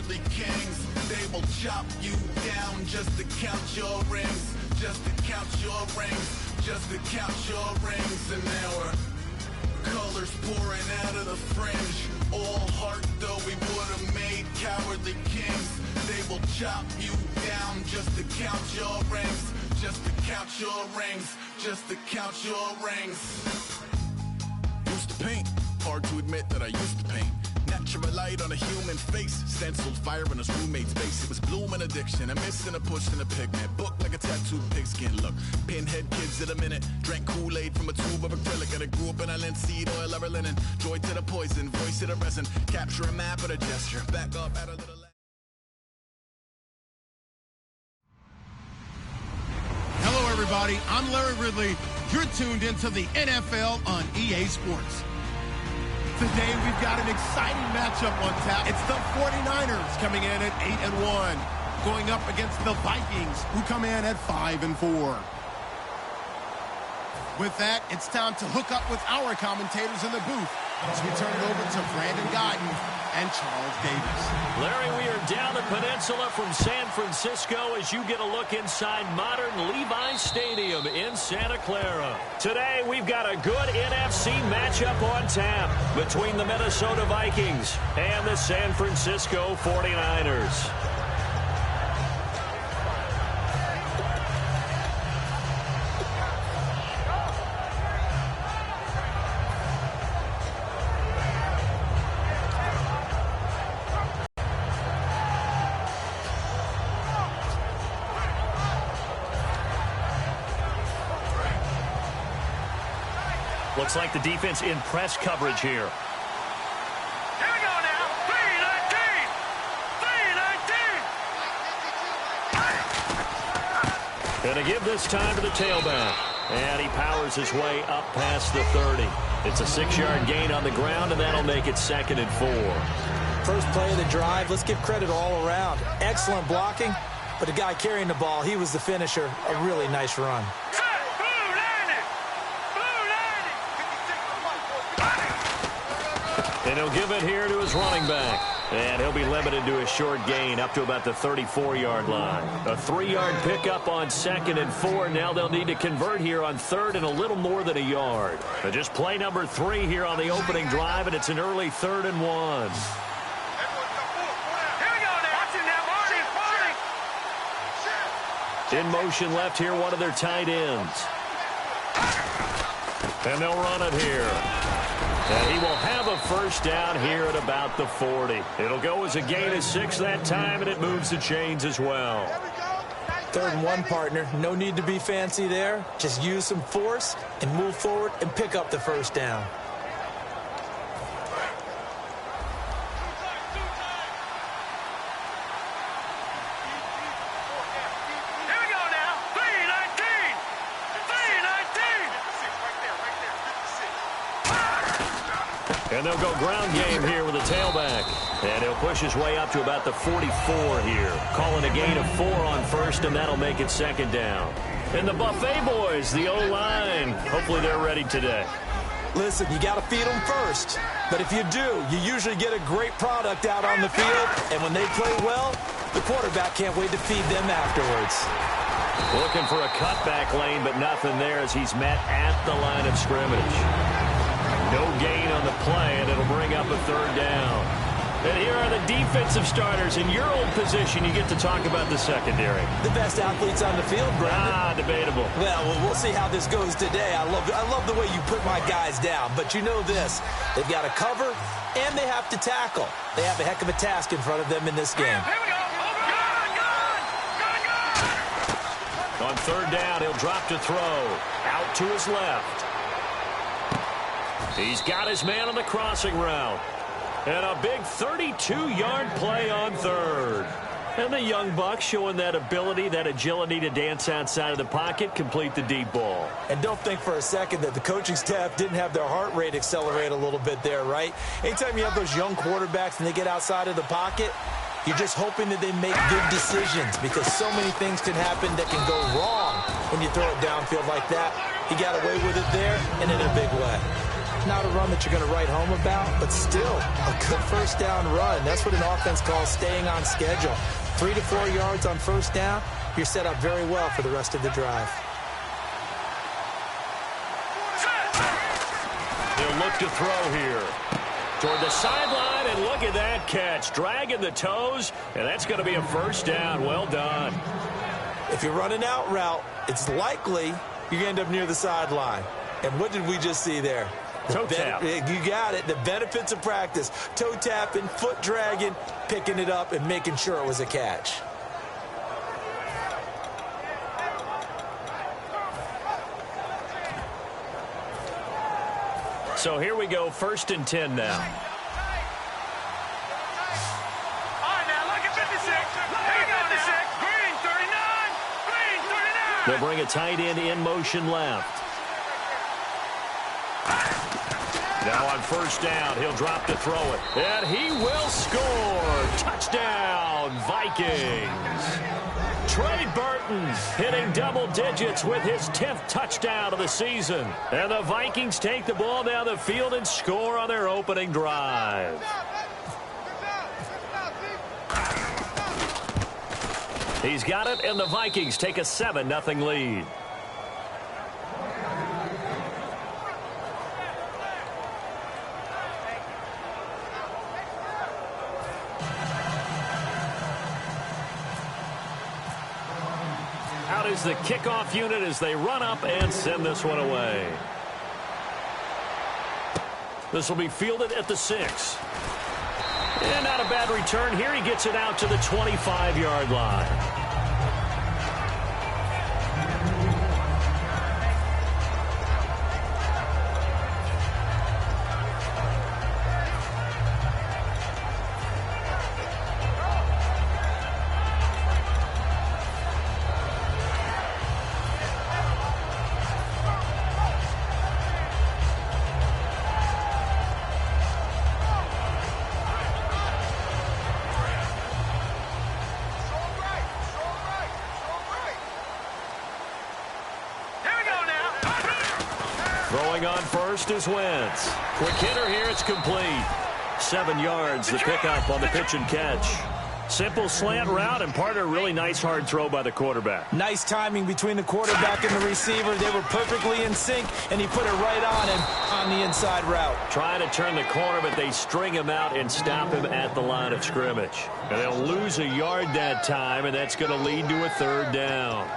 cowardly kings. They will chop you down just to count your rings. Just to count your rings. Just to count your rings. And now we're colors pouring out of the fringe. All heart though we would have made cowardly kings. They will chop you down just to count your rings. Just to count your rings. Just to count your rings. Used to paint. Hard to admit that I used to paint. Natural light on a human face. Stenciled fire in his roommate's face. It was bloom and addiction. A miss and a push and a pigment. Book like a tattooed pigskin look. Pinhead kids in a minute. Drank Kool-Aid from a tube of acrylic. And I grew up in a linseed oil or a linen. Joy to the poison. Voice to the resin. Capture a map of a gesture. Back up at a little... Hello, everybody. I'm Larry Ridley. You're tuned into the NFL on EA Sports. Today, we've got an exciting matchup on tap. It's the 49ers coming in at 8-1, going up against the Vikings, who come in at 5-4. With that, it's time to hook up with our commentators in the booth as we turn it over to Brandon Guyton and Charles Davis. Larry, we are down the peninsula from San Francisco as you get a look inside modern Levi's Stadium in Santa Clara. Today, we've got a good NFC matchup on tap between the Minnesota Vikings and the San Francisco 49ers. Looks like the defense in press coverage here. Here we go now. 3-19. 3-19. Going to give this time to the tailback. And he powers his way up past the 30. It's a 6-yard gain on the ground, and that'll make it 2nd and 4. First play of the drive, let's give credit all around. Excellent blocking, but the guy carrying the ball, he was the finisher. A really nice run. And he'll give it here to his running back. And he'll be limited to a short gain up to about the 34-yard line. A 3-yard pickup on 2nd and 4. Now they'll need to convert here on 3rd and a little more than a yard. But just play number 3 here on the opening drive, and it's an early 3rd and 1. In motion left here, one of their tight ends. And they'll run it here. And he will have a first down here at about the 40. It'll go as a gain of 6 that time, and it moves the chains as well. 3rd and 1, partner. No need to be fancy there. Just use some force and move forward and pick up the first down. And they'll go ground game here with a tailback. And he'll push his way up to about the 44 here. Calling a gain of 4 on 1st, and that'll make it 2nd down. And the Buffet boys, the O-line, hopefully they're ready today. Listen, you got to feed them first. But if you do, you usually get a great product out on the field. And when they play well, the quarterback can't wait to feed them afterwards. Looking for a cutback lane, but nothing there as he's met at the line of scrimmage. No gain on the play, and it'll bring up a 3rd down. And here are the defensive starters. In your old position, you get to talk about the secondary. The best athletes on the field, Brandon. Debatable. Well, we'll see how this goes today. I love the way you put my guys down. But you know this. They've got to cover, and they have to tackle. They have a heck of a task in front of them in this game. Here we go. On 3rd down, he'll drop to throw. Out to his left. He's got his man on the crossing route. And a big 32-yard play on 3rd. And the young buck showing that ability, that agility to dance outside of the pocket, complete the deep ball. And don't think for a second that the coaching staff didn't have their heart rate accelerate a little bit there, right? Anytime you have those young quarterbacks and they get outside of the pocket, you're just hoping that they make good decisions because so many things can happen that can go wrong when you throw it downfield like that. He got away with it there and in a big way. Not a run that you're going to write home about, but still a good first down run. That's what an offense calls staying on schedule. 3 to 4 yards on first down, you're set up very well for the rest of the drive. He'll look to throw here. Toward the sideline, and look at that catch. Dragging the toes, and that's going to be a first down. Well done. If you're running out route, it's likely you end up near the sideline. And what did we just see there? Toe tap. You got it. The benefits of practice. Toe tapping, foot dragging, picking it up, and making sure it was a catch. So here we go, 1st and 10 now. All right, now look at 56. Here you go, 56. Green, 39. Green, 39. They'll bring a tight end in motion left. Now on first down, he'll drop to throw it. And he will score. Touchdown, Vikings. Trey Burton hitting double digits with his 10th touchdown of the season. And the Vikings take the ball down the field and score on their opening drive. He's got it, and the Vikings take a 7-0 lead. Out is the kickoff unit as they run up and send this one away. This will be fielded at the 6. And not a bad return here. He gets it out to the 25-yard line. Throwing on first is Wentz. Quick hitter here, it's complete. 7 yards, the pickup on the pitch and catch. Simple slant route, and part of a really nice hard throw by the quarterback. Nice timing between the quarterback and the receiver. They were perfectly in sync, and he put it right on him on the inside route. Trying to turn the corner, but they string him out and stop him at the line of scrimmage. And they'll lose a yard that time, and that's going to lead to a 3rd down.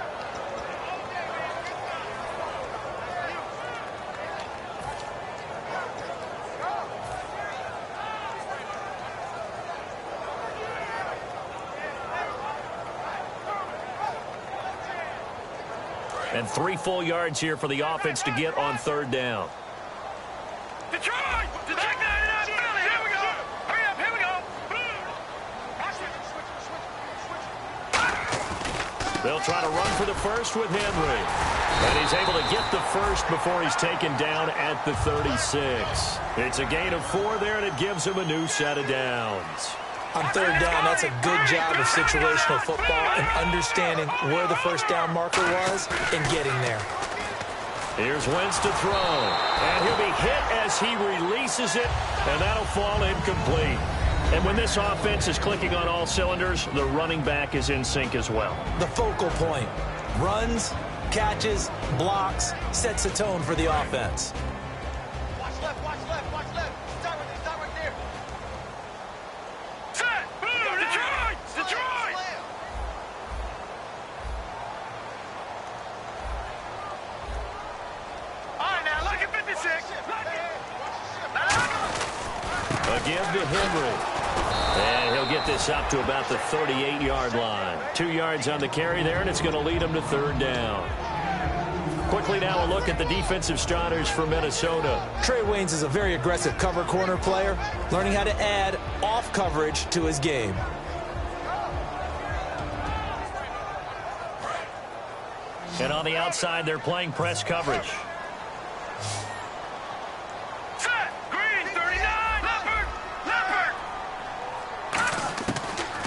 And 3 full yards here for the offense to get on 3rd down. Detroit! Detroit! Here we go! Hurry up, here we go! They'll try to run for the first with Henry. And he's able to get the first before he's taken down at the 36. It's a gain of 4 there, and it gives him a new set of downs. On 3rd down, that's a good job of situational football and understanding where the first down marker was and getting there. Here's Wentz to throw. And he'll be hit as he releases it, and that'll fall incomplete. And when this offense is clicking on all cylinders, the running back is in sync as well. The focal point. Runs, catches, blocks, sets a tone for the offense. Watch left, watch left, watch left. Start right there. Set! Detroit! Detroit! All right, now look at 56. A give to Henry. And he'll get this up to about the 38-yard line. 2 yards on the carry there, and it's going to lead him to 3rd down. Quickly now a look at the defensive starters for Minnesota. Trey Waynes is a very aggressive cover corner player, learning how to add off coverage to his game. And on the outside, they're playing press coverage. Set! Green, 39! Leopard!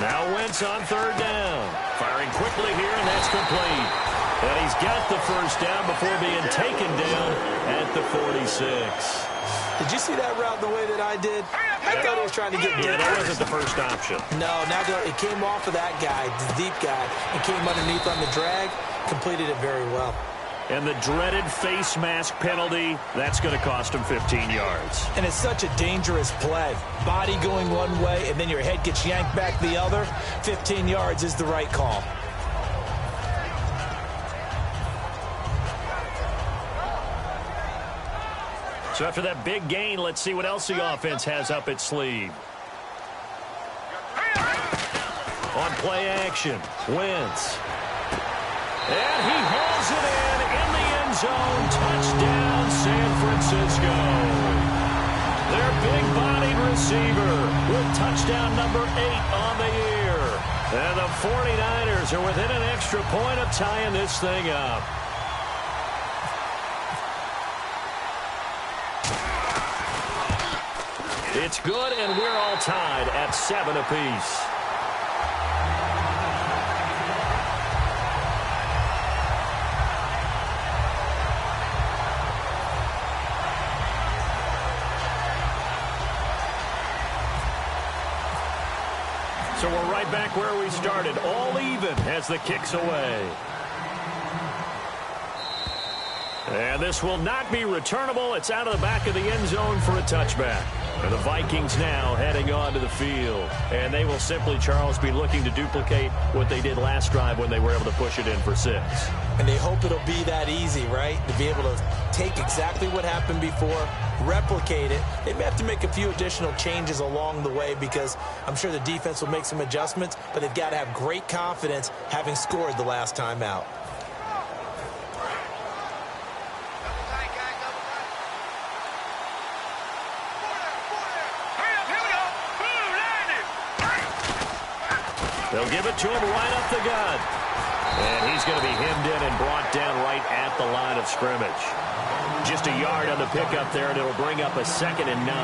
Now Wentz on 3rd down. Firing quickly here, and that's complete. And he's got the first down before being taken down at the 46. Did you see that route the way that I did? I thought he was trying to get deep. Yeah, that wasn't the first option. No, now it came off of that guy, the deep guy, and came underneath on the drag. Completed it very well. And the dreaded face mask penalty, that's going to cost him 15 yards. And it's such a dangerous play. Body going one way, and then your head gets yanked back the other. 15 yards is the right call. So after that big gain, let's see what else the offense has up its sleeve. On play action, Wentz. And he hauls it in the end zone. Touchdown, San Francisco. Their big-bodied receiver with touchdown number 8 on the year. And the 49ers are within an extra point of tying this thing up. It's good, and we're all tied at 7 apiece. So we're right back where we started, all even as the kick's away. And this will not be returnable. It's out of the back of the end zone for a touchback. And the Vikings now heading on to the field. And they will simply, Charles, be looking to duplicate what they did last drive when they were able to push it in for 6. And they hope it'll be that easy, right? To be able to take exactly what happened before, replicate it. They may have to make a few additional changes along the way because I'm sure the defense will make some adjustments, but they've got to have great confidence having scored the last time out. They'll give it to him right up the gut. And he's going to be hemmed in and brought down right at the line of scrimmage. Just a yard on the pickup there, and it'll bring up a 2nd and 9.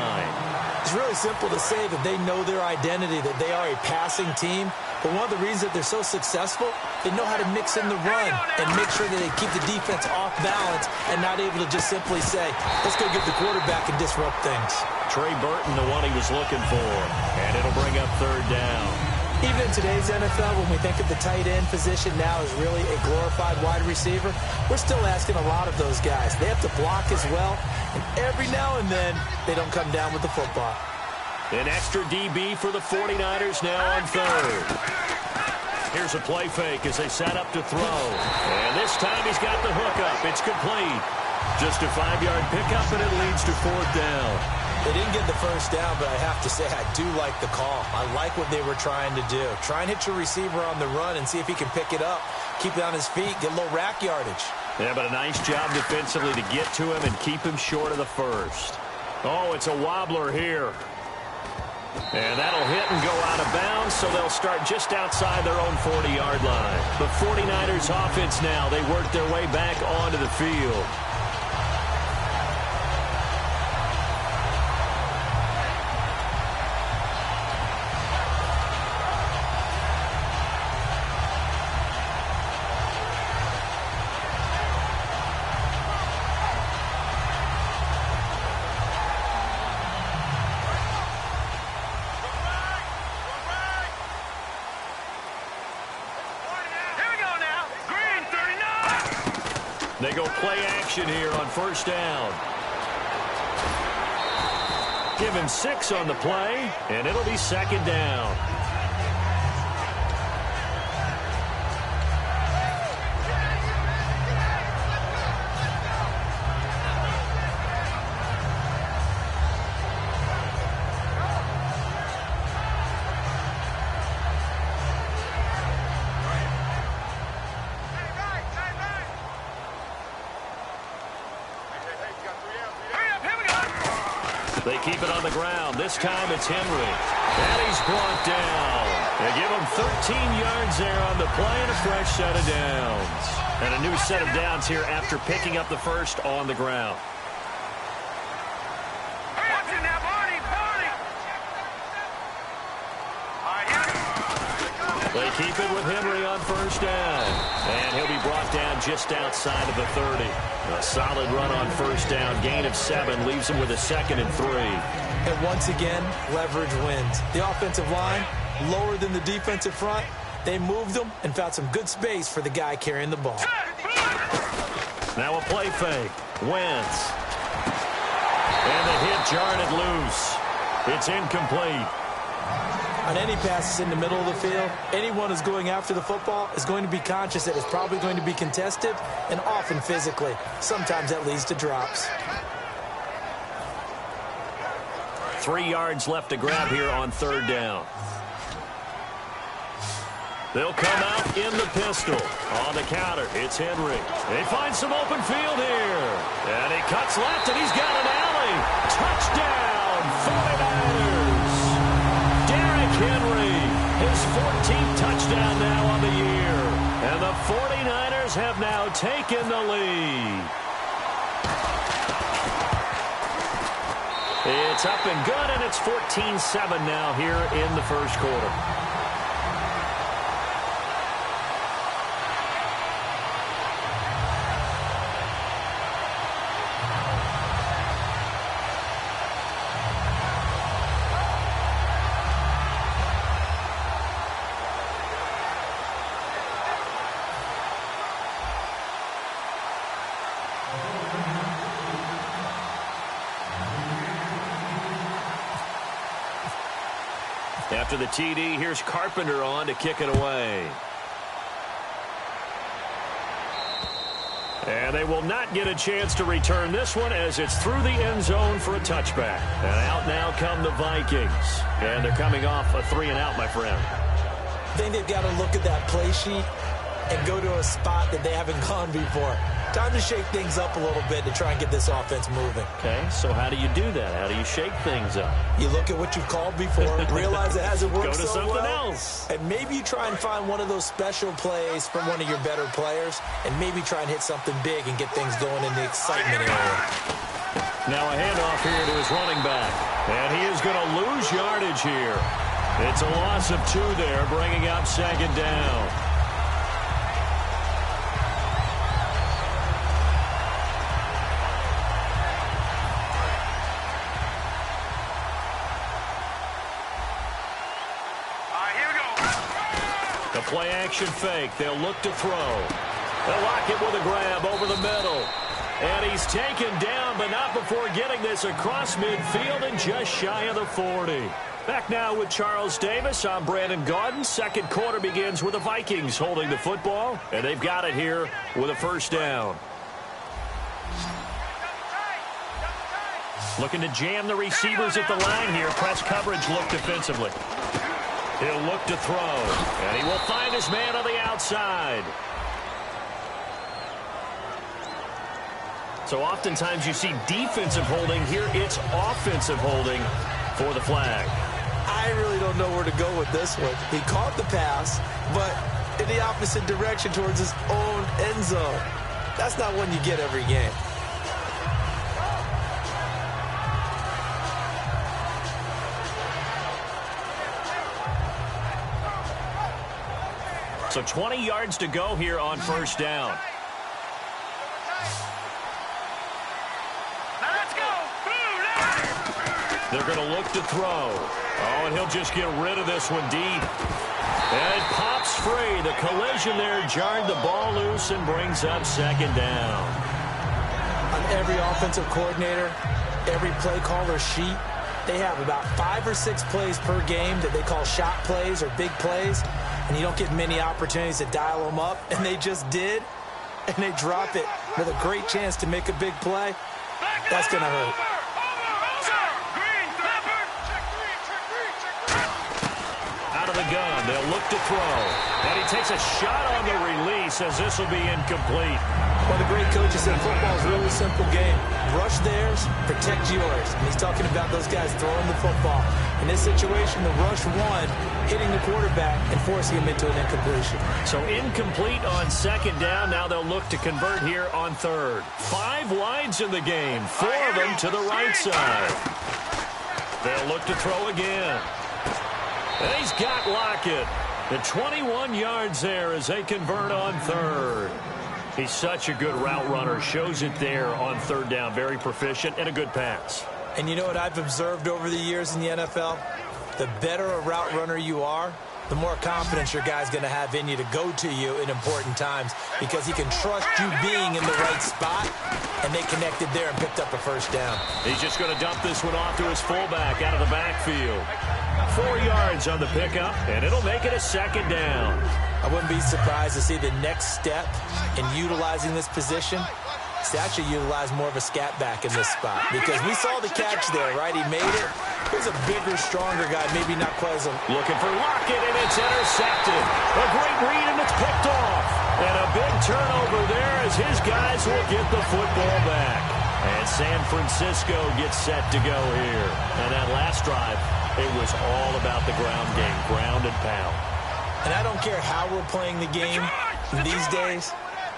It's really simple to say that they know their identity, that they are a passing team. But one of the reasons that they're so successful, they know how to mix in the run and make sure that they keep the defense off balance and not able to just simply say, let's go get the quarterback and disrupt things. Trey Burton, the one he was looking for. And it'll bring up 3rd down. Even in today's NFL, when we think of the tight end position now as really a glorified wide receiver, we're still asking a lot of those guys. They have to block as well, and every now and then, they don't come down with the football. An extra DB for the 49ers now on 3rd. Here's a play fake as they set up to throw. And this time he's got the hook up. It's complete. Just a 5-yard pickup, and it leads to 4th down. They didn't get the first down, but I have to say I do like the call. I like what they were trying to do. Try and hit your receiver on the run and see if he can pick it up. Keep it on his feet, get a little rack yardage. Yeah, but a nice job defensively to get to him and keep him short of the first. Oh, it's a wobbler here. And that'll hit and go out of bounds, so they'll start just outside their own 40-yard line. The 49ers offense now, they work their way back onto the field. They go play action here on 1st down. Give him 6 on the play, and it'll be 2nd down. They keep it on the ground. This time it's Henry. And he's brought down. They give him 13 yards there on the play and a fresh set of downs. And a new set of downs here after picking up the first on the ground. Watch it now, Barney! Barney! All right, here we go. They keep it with Henry on first down. And he'll be brought down just outside of the 30. A solid run on first down. Gain of 7 leaves him with a 2nd and 3. And once again, leverage wins. The offensive line, lower than the defensive front. They moved them and found some good space for the guy carrying the ball. Now a play fake. Wentz. And the hit jarred it loose. It's incomplete. On any passes in the middle of the field, anyone who's going after the football is going to be conscious that it's probably going to be contested and often physically. Sometimes that leads to drops. 3 yards left to grab here on third down. They'll come out in the pistol. On the counter, it's Henry. They find some open field here. And he cuts left, and he's got an alley. Touchdown, 49ers. Derrick Henry, his 14th touchdown now on the year. And the 49ers have now taken the lead. It's up and good, and it's 14-7 now here in the first quarter. After the TD, here's Carpenter on to kick it away. And they will not get a chance to return this one as it's through the end zone for a touchback. And out now come the Vikings. And they're coming off a 3-and-out, my friend. I think they've got to look at that play sheet and go to a spot that they haven't gone before. Time to shake things up a little bit to try and get this offense moving. Okay, so how do you do that? How do you shake things up? You look at what you've called before, realize it hasn't worked so well. Go to something else. And maybe you try and find one of those special plays from one of your better players, and maybe try and hit something big and get things going in the excitement area. Now a handoff here to his running back. And he is going to lose yardage here. It's a loss of 2 there, bringing up second down. Play action fake. They'll look to throw. They'll lock it with a grab over the middle. And he's taken down, but not before getting this across midfield and just shy of the 40. Back now with Charles Davis. I'm Brandon Gaudin. Second quarter begins with the Vikings holding the football, and they've got it here with a first down. Looking to jam the receivers at the line here. Press coverage look defensively. He'll look to throw, and he will find his man on the outside. So oftentimes you see defensive holding. Here it's offensive holding for the flag. I really don't know where to go with this one. He caught the pass, but in the opposite direction towards his own end zone. That's not one you get every game. So 20 yards to go here on first down. Now let's go. They're going to look to throw. Oh, and he'll just get rid of this one deep. And it pops free. The collision there jarred the ball loose and brings up second down. On every offensive coordinator, every play caller sheet, they have about 5 or 6 plays per game that they call shot plays or big plays. And you don't get many opportunities to dial them up, and they just did, and they drop it with a great chance to make a big play. That's going to hurt. Out of the gun, they'll look to throw. And he takes a shot on the release as this will be incomplete. Well, the great coaches said football is a really simple game. Rush theirs, protect yours. And he's talking about those guys throwing the football. In this situation, the rush one, hitting the quarterback and forcing him into an incompletion. So incomplete on second down. Now they'll look to convert here on third. 5 wides in the game. 4 of them to the right side. They'll look to throw again. And he's got Lockett. And 21 yards there as they convert on third. He's such a good route runner. Shows it there on third down. Very proficient and a good pass. And you know what I've observed over the years in the NFL? The better a route runner you are, the more confidence your guy's going to have in you to go to you in important times because he can trust you being in the right spot, and they connected there and picked up a first down. He's just going to dump this one off to his fullback out of the backfield. 4 yards on the pickup, and it'll make it a second down. I wouldn't be surprised to see the next step in utilizing this position is to actually utilize more of a scat back in this spot because we saw the catch there, right? He made it. He's a bigger, stronger guy, maybe not quite as a... Looking for Lockett, and it's intercepted. A great read, and it's picked off. And a big turnover there as his guys will get the football back. And San Francisco gets set to go here. And that last drive, it was all about the ground game, ground and pound. And I don't care how we're playing the game these days,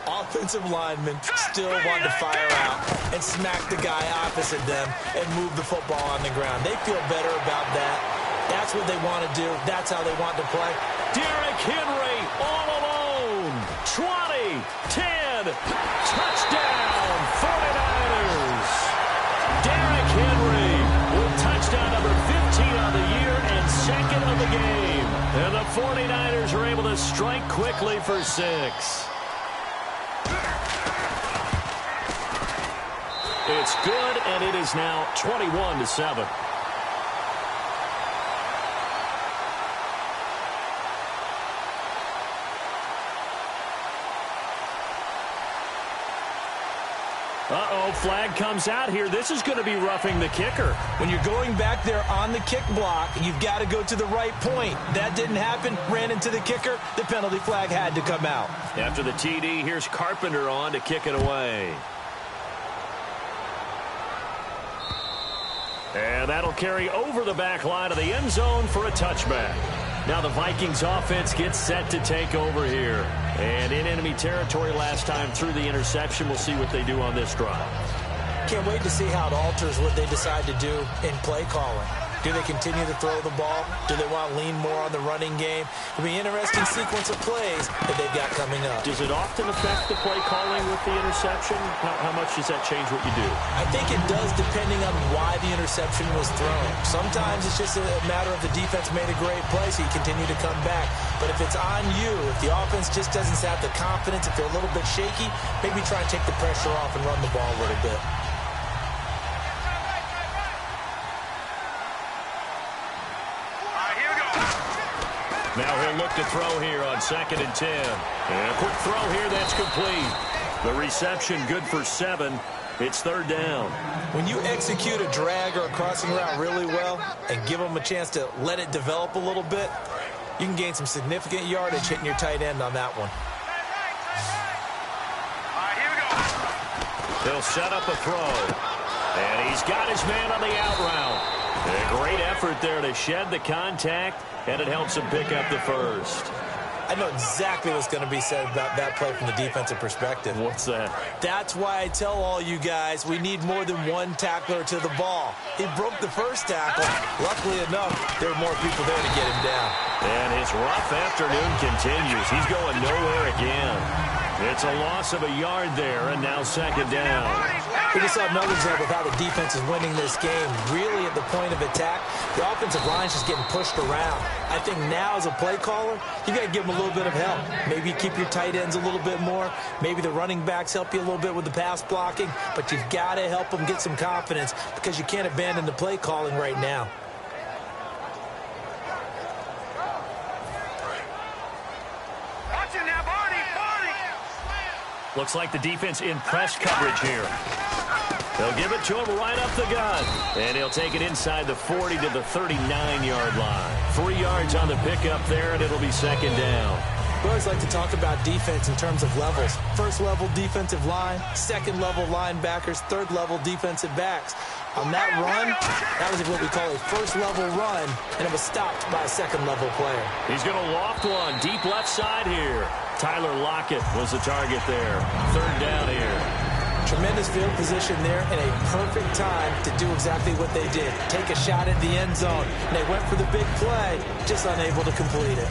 offensive linemen still want to fire out and smack the guy opposite them and move the football on the ground. They feel better about that. That's what they want to do. That's how they want to play. Derrick Henry all alone. 20, 10, touchdown, 49ers. Derrick Henry with touchdown number 15 on the year and second of the game. And the 49ers are able to strike quickly for 6. It's good, and it is now 21-7. Uh-oh, flag comes out here. This is going to be roughing the kicker. When you're going back there on the kick block, you've got to go to the right point. That didn't happen. Ran into the kicker. The penalty flag had to come out. After the TD, here's Carpenter on to kick it away. And that'll carry over the back line of the end zone for a touchback. Now the Vikings offense gets set to take over here. And in enemy territory last time through the interception. We'll see what they do on this drive. Can't wait to see how it alters what they decide to do in play calling. Do they continue to throw the ball? Do they want to lean more on the running game? It'll be an interesting sequence of plays that they've got coming up. Does it often affect the play calling with the interception? How much does that change what you do? I think it does depending on why the interception was thrown. Sometimes it's just a matter of the defense made a great play, so you continue to come back. But if it's on you, if the offense just doesn't have the confidence, if they're a little bit shaky, maybe try and take the pressure off and run the ball a little bit. Now he'll look to throw here on 2nd and 10. And a quick throw here, that's complete. The reception good for 7. It's 3rd down. When you execute a drag or a crossing route really well and give them a chance to let it develop a little bit, you can gain some significant yardage hitting your tight end on that one. All right, here we go. He'll set up a throw. And he's got his man on the out route. A great effort there to shed the contact, and it helps him pick up the first. I know exactly what's going to be said about that play from the defensive perspective. What's that? That's why I tell all you guys we need more than one tackler to the ball. He broke the first tackle. Luckily enough, there were more people there to get him down. And his rough afternoon continues. He's going nowhere again. It's a loss of a yard there, and now 2nd down. We just saw another example of how the defense is winning this game. Really at the point of attack, the offensive line's just getting pushed around. I think now as a play caller, you got to give them a little bit of help. Maybe keep your tight ends a little bit more. Maybe the running backs help you a little bit with the pass blocking. But you've got to help them get some confidence because you can't abandon the play calling right now. Looks like the defense in press coverage here. They'll give it to him right up the gut. And he'll take it inside the 40 to the 39-yard line. 3 yards on the pickup there, and it'll be 2nd down. We always like to talk about defense in terms of levels. First level defensive line, second level linebackers, third level defensive backs. On that run, that was what we call a first level run, and it was stopped by a second level player. He's going to loft one deep left side here. Tyler Lockett was the target there. 3rd down here. Tremendous field position there and a perfect time to do exactly what they did. Take a shot at the end zone. And they went for the big play, just unable to complete it.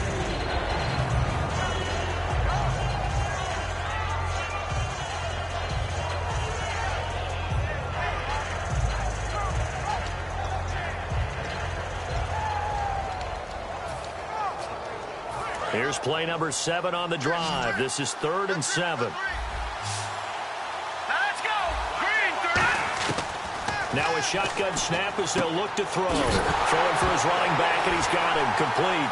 Here's play number 7 on the drive. This is 3rd and 7. Now a shotgun snap as they'll look to throw. Throwing for his running back, and he's got him complete.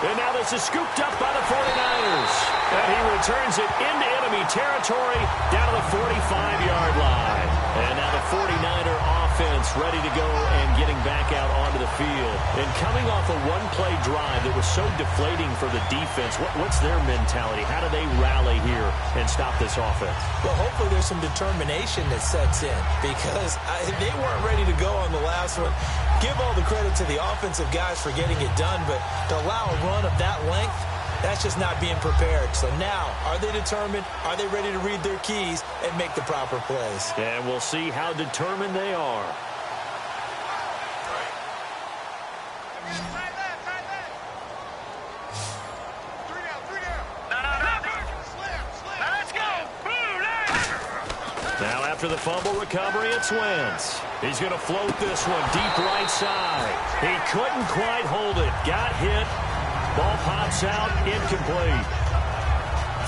And now this is scooped up by the 49ers. And he returns it into enemy territory down to the 45-yard line. And now the 49er offense ready to go and getting back out onto the field. And coming off a one-play drive that was so deflating for the defense, what's their mentality? How do they rally here and stop this offense? Well, hopefully there's some determination that sets in because they weren't ready to go on the last one. Give all the credit to the offensive guys for getting it done, but to allow a run of that length, that's just not being prepared. So now, are they determined? Are they ready to read their keys and make the proper plays? And we'll see how determined they are. Now after the fumble recovery, it's Wentz. He's going to float this one deep right side. He couldn't quite hold it. Got hit. Ball pops out, incomplete.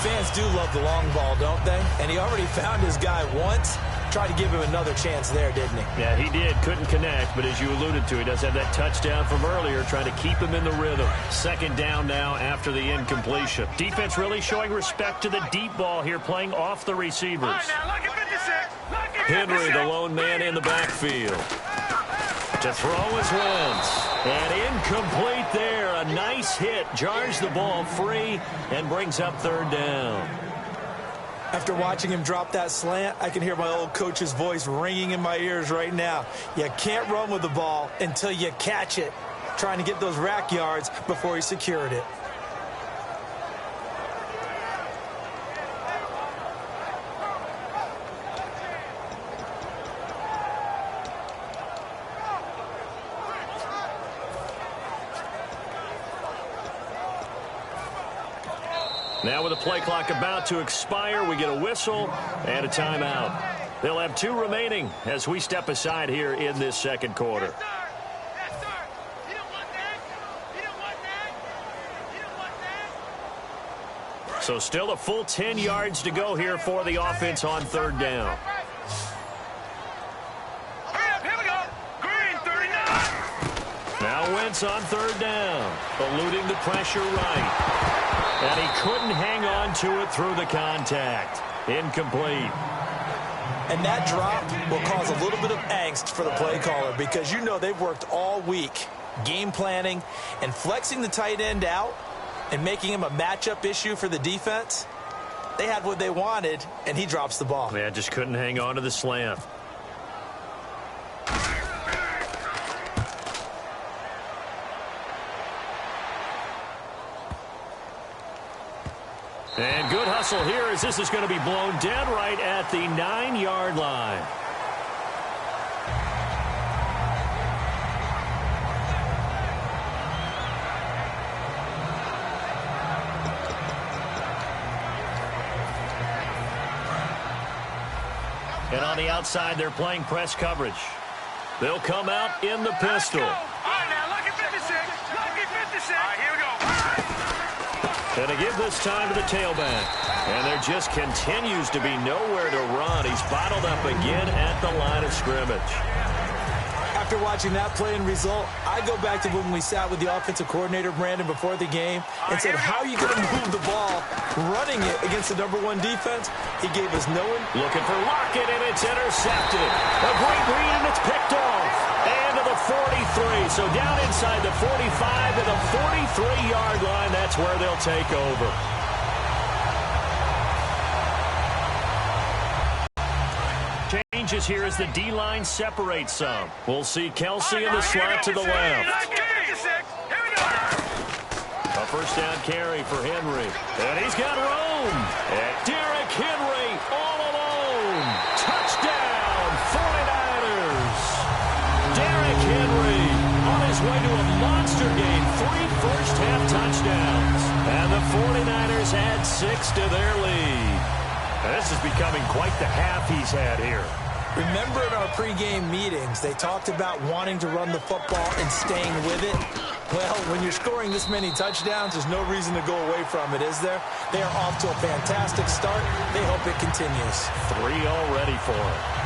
Fans do love the long ball, don't they? And he already found his guy once. Tried to give him another chance there, didn't he? Yeah, he did. Couldn't connect, but as you alluded to, he does have that touchdown from earlier, trying to keep him in the rhythm. 2nd down now after the incompletion. Defense really showing respect to the deep ball here, playing off the receivers. All right, now, look at 56. Look at Henry, 56. the lone man in the backfield. To throw is Wentz. And incomplete there. A nice hit. Jars the ball free and brings up 3rd down. After watching him drop that slant, I can hear my old coach's voice ringing in my ears right now. You can't run with the ball until you catch it. Trying to get those rack yards before he secured it. Now with the play clock about to expire, we get a whistle and a timeout. They'll have 2 remaining as we step aside here in this 2nd quarter. So still a full 10 yards to go here for the offense on 3rd down. Here we go. Green, 39. Now Wentz on 3rd down, eluding the pressure right. And he couldn't hang on to it through the contact. Incomplete. And that drop will cause a little bit of angst for the play caller because you know they've worked all week game planning and flexing the tight end out and making him a matchup issue for the defense. They had what they wanted, and he drops the ball. Yeah, just couldn't hang on to the slant. And good hustle here as this is going to be blown dead right at the 9-yard line. And on the outside, they're playing press coverage. They'll come out in the pistol. All right, now, look at 56. Look at 56. All right, here we go. And to give this time to the tailback. And there just continues to be nowhere to run. He's bottled up again at the line of scrimmage. After watching that play and result, I go back to when we sat with the offensive coordinator, Brandon, before the game and said, how are you going to move the ball running it against the #1 defense? He gave us no one. Looking for Lockett, and it's intercepted. A great read, and it's picked off. And to the 43. So down inside the 45 to the 43-yard line. That's where they'll take over. Changes here as the D-line separates some. We'll see Kelsey in the slot to the left. A first down carry for Henry. And he's got room. And Derrick Henry all alone. Touchdown. Derrick Henry on his way to a monster game. 3 first-half touchdowns. And the 49ers add 6 to their lead. And this is becoming quite the half he's had here. Remember in our pregame meetings, they talked about wanting to run the football and staying with it. Well, when you're scoring this many touchdowns, there's no reason to go away from it, is there? They are off to a fantastic start. They hope it continues. 3 already for him.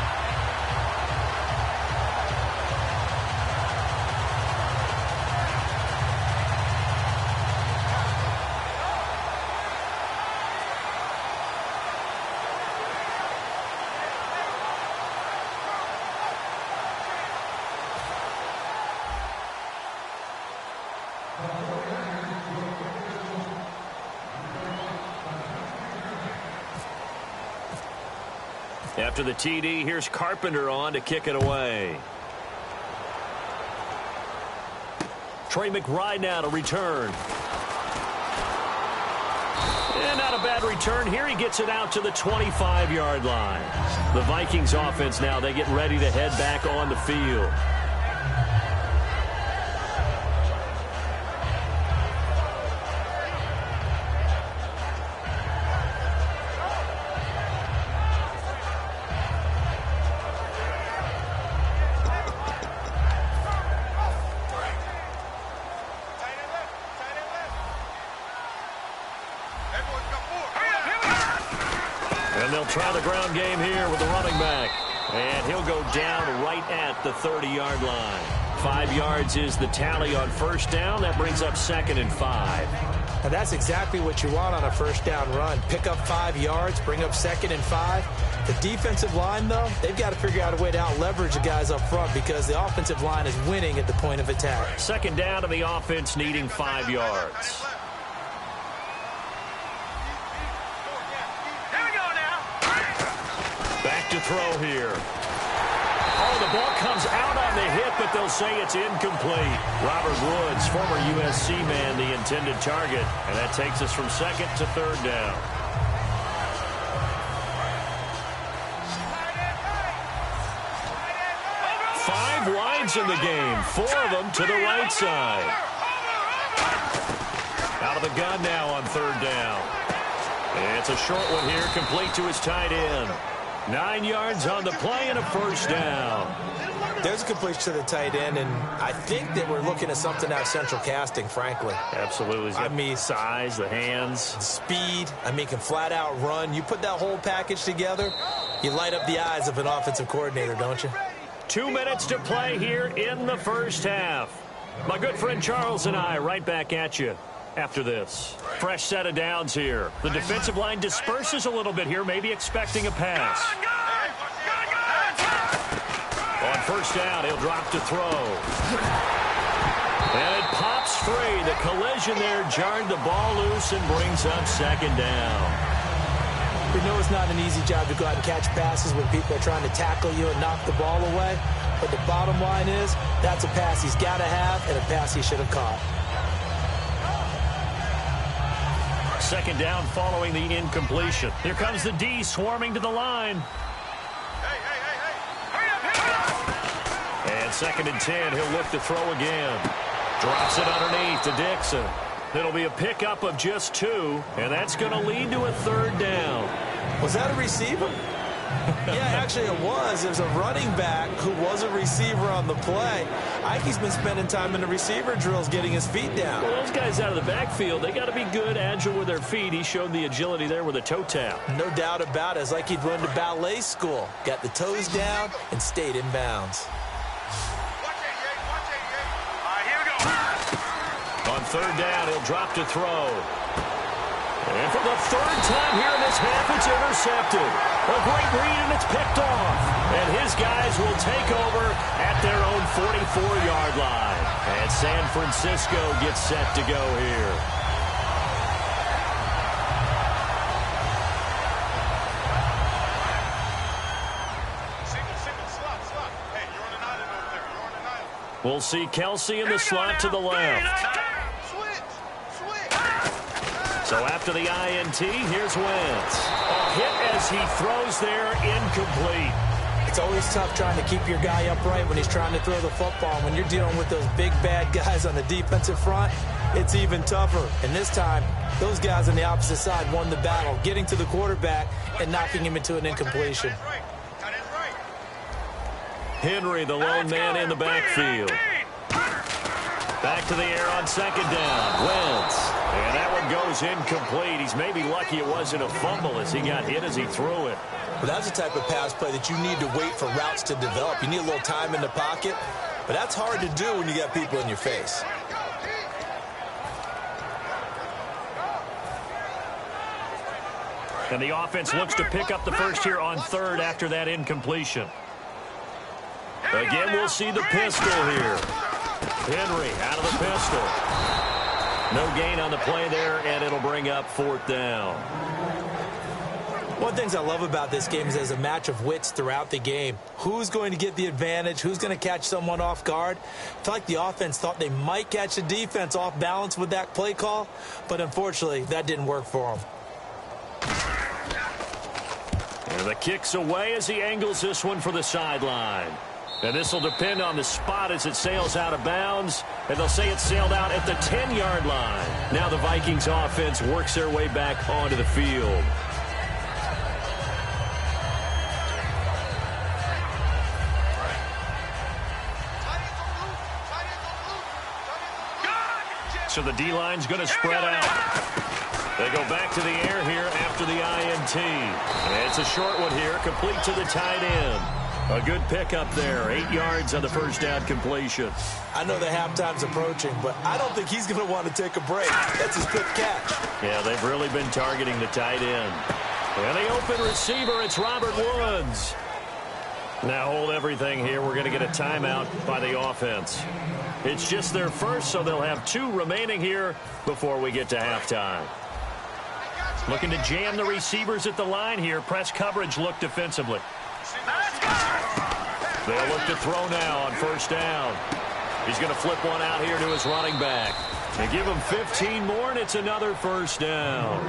After the TD, here's Carpenter on to kick it away. Trey McBride now to return. And not a bad return here. He gets it out to the 25-yard line. The Vikings offense now, they get ready to head back on the field. Try the ground game here with the running back. And he'll go down right at the 30-yard line. 5 yards is the tally on first down. That brings up 2nd and 5. And that's exactly what you want on a first down run. Pick up 5 yards, bring up 2nd and 5. The defensive line, though, they've got to figure out a way to out-leverage the guys up front because the offensive line is winning at the point of attack. 2nd down to the offense needing 5 yards. To throw here. Oh, the ball comes out on the hit, but they'll say it's incomplete. Robert Woods, former USC man, the intended target. And that takes us from 2nd to 3rd down. Five wides in the game. 4 of them to the right side. Out of the gun now on 3rd down. It's a short one here, complete to his tight end. 9 yards on the play and a first down. There's a completion to the tight end, and I think that we're looking at something out of central casting, frankly. Absolutely. I mean, size, the hands. Speed. I mean, can flat out run. You put that whole package together, you light up the eyes of an offensive coordinator, don't you? 2 minutes to play here in the first half. My good friend Charles and I right back at you after this. Fresh set of downs here. The defensive line disperses a little bit here, maybe expecting a pass. On first down, he'll drop to throw. And it pops free. The collision there jarred the ball loose and brings up 2nd down. We know it's not an easy job to go out and catch passes when people are trying to tackle you and knock the ball away. But the bottom line is, that's a pass he's got to have and a pass he should have caught. 2nd down following the incompletion. Here comes the D swarming to the line. And 2nd and 10, he'll look to throw again. Drops it underneath to Dixon. It'll be a pickup of just 2, and that's going to lead to a 3rd down. Was that a receiver? Yeah, actually it was. It was a running back who was a receiver on the play. Ike's been spending time in the receiver drills getting his feet down. Well, those guys out of the backfield, they got to be good, agile with their feet. He showed the agility there with a toe tap. No doubt about it. It's like he'd run to ballet school. Got the toes down and stayed in bounds. On 3rd down, he'll drop to throw. And for the 3rd time here in this half, it's intercepted. A great read, and it's picked off. And his guys will take over at their own 44-yard line. And San Francisco gets set to go here. Slot. Hey, you're on an island over there. You're on an island. We'll see Kelsey in the slot to the left. So after the INT, here's Wentz. A hit as he throws there, incomplete. It's always tough trying to keep your guy upright when he's trying to throw the football. When you're dealing with those big, bad guys on the defensive front, it's even tougher. And this time, those guys on the opposite side won the battle, getting to the quarterback and knocking him into an incompletion. Henry, the lone man in the backfield. Back to the air on second down. Wentz. And that one goes incomplete. He's maybe lucky it wasn't a fumble as he got hit as he threw it. But that's the type of pass play that you need to wait for routes to develop. You need a little time in the pocket, but that's hard to do when you got people in your face. And the offense looks to pick up the first here on third after that incompletion. Again, we'll see the pistol here. Henry out of the pistol. No gain on the play there, and it'll bring up fourth down. One of the things I love about this game is there's a match of wits throughout the game. Who's going to get the advantage? Who's going to catch someone off guard? I feel like the offense thought they might catch the defense off balance with that play call, but unfortunately, that didn't work for them. And the kick's away as he angles this one for the sideline. And this will depend on the spot as it sails out of bounds. And they'll say it sailed out at the 10-yard line. Now the Vikings offense works their way back onto the field. So the D-line's going to spread out. They go back to the air here after the INT. And it's a short one here, complete to the tight end. A good pickup there, 8 yards on the first down completion. I know the halftime's approaching, but I don't think he's going to want to take a break. That's his fifth catch. Yeah, they've really been targeting the tight end. And the open receiver, it's Robert Woods. Now hold everything here. We're going to get a timeout by the offense. It's just their first, so they'll have 2 remaining here before we get to halftime. Looking to jam the receivers at the line here. Press coverage look defensively. They'll look to throw now on first down. He's going to flip one out here to his running back. They give him 15 more, and it's another first down.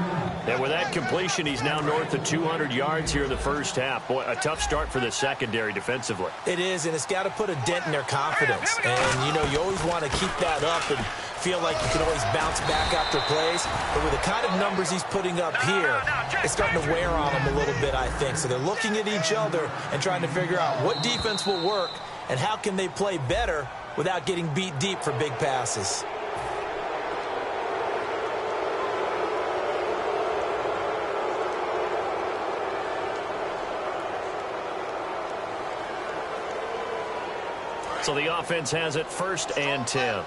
And with that completion, he's now north of 200 yards here in the first half. Boy, a tough start for the secondary defensively. It is, and it's got to put a dent in their confidence. And, you know, you always want to keep that up and feel like you can always bounce back after plays. But with the kind of numbers he's putting up here, it's starting to wear on them a little bit, I think. So they're looking at each other and trying to figure out what defense will work and how can they play better without getting beat deep for big passes. So the offense has it first and 10.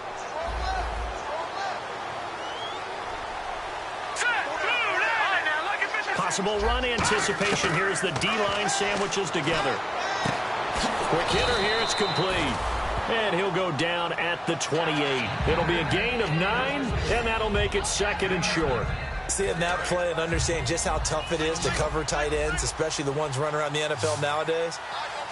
Possible run anticipation here as the D-line sandwiches together. Quick hitter here, it's complete. And he'll go down at the 28. It'll be a gain of 9, and that'll make it second and short. Seeing that play and understanding just how tough it is to cover tight ends, especially the ones running around the NFL nowadays,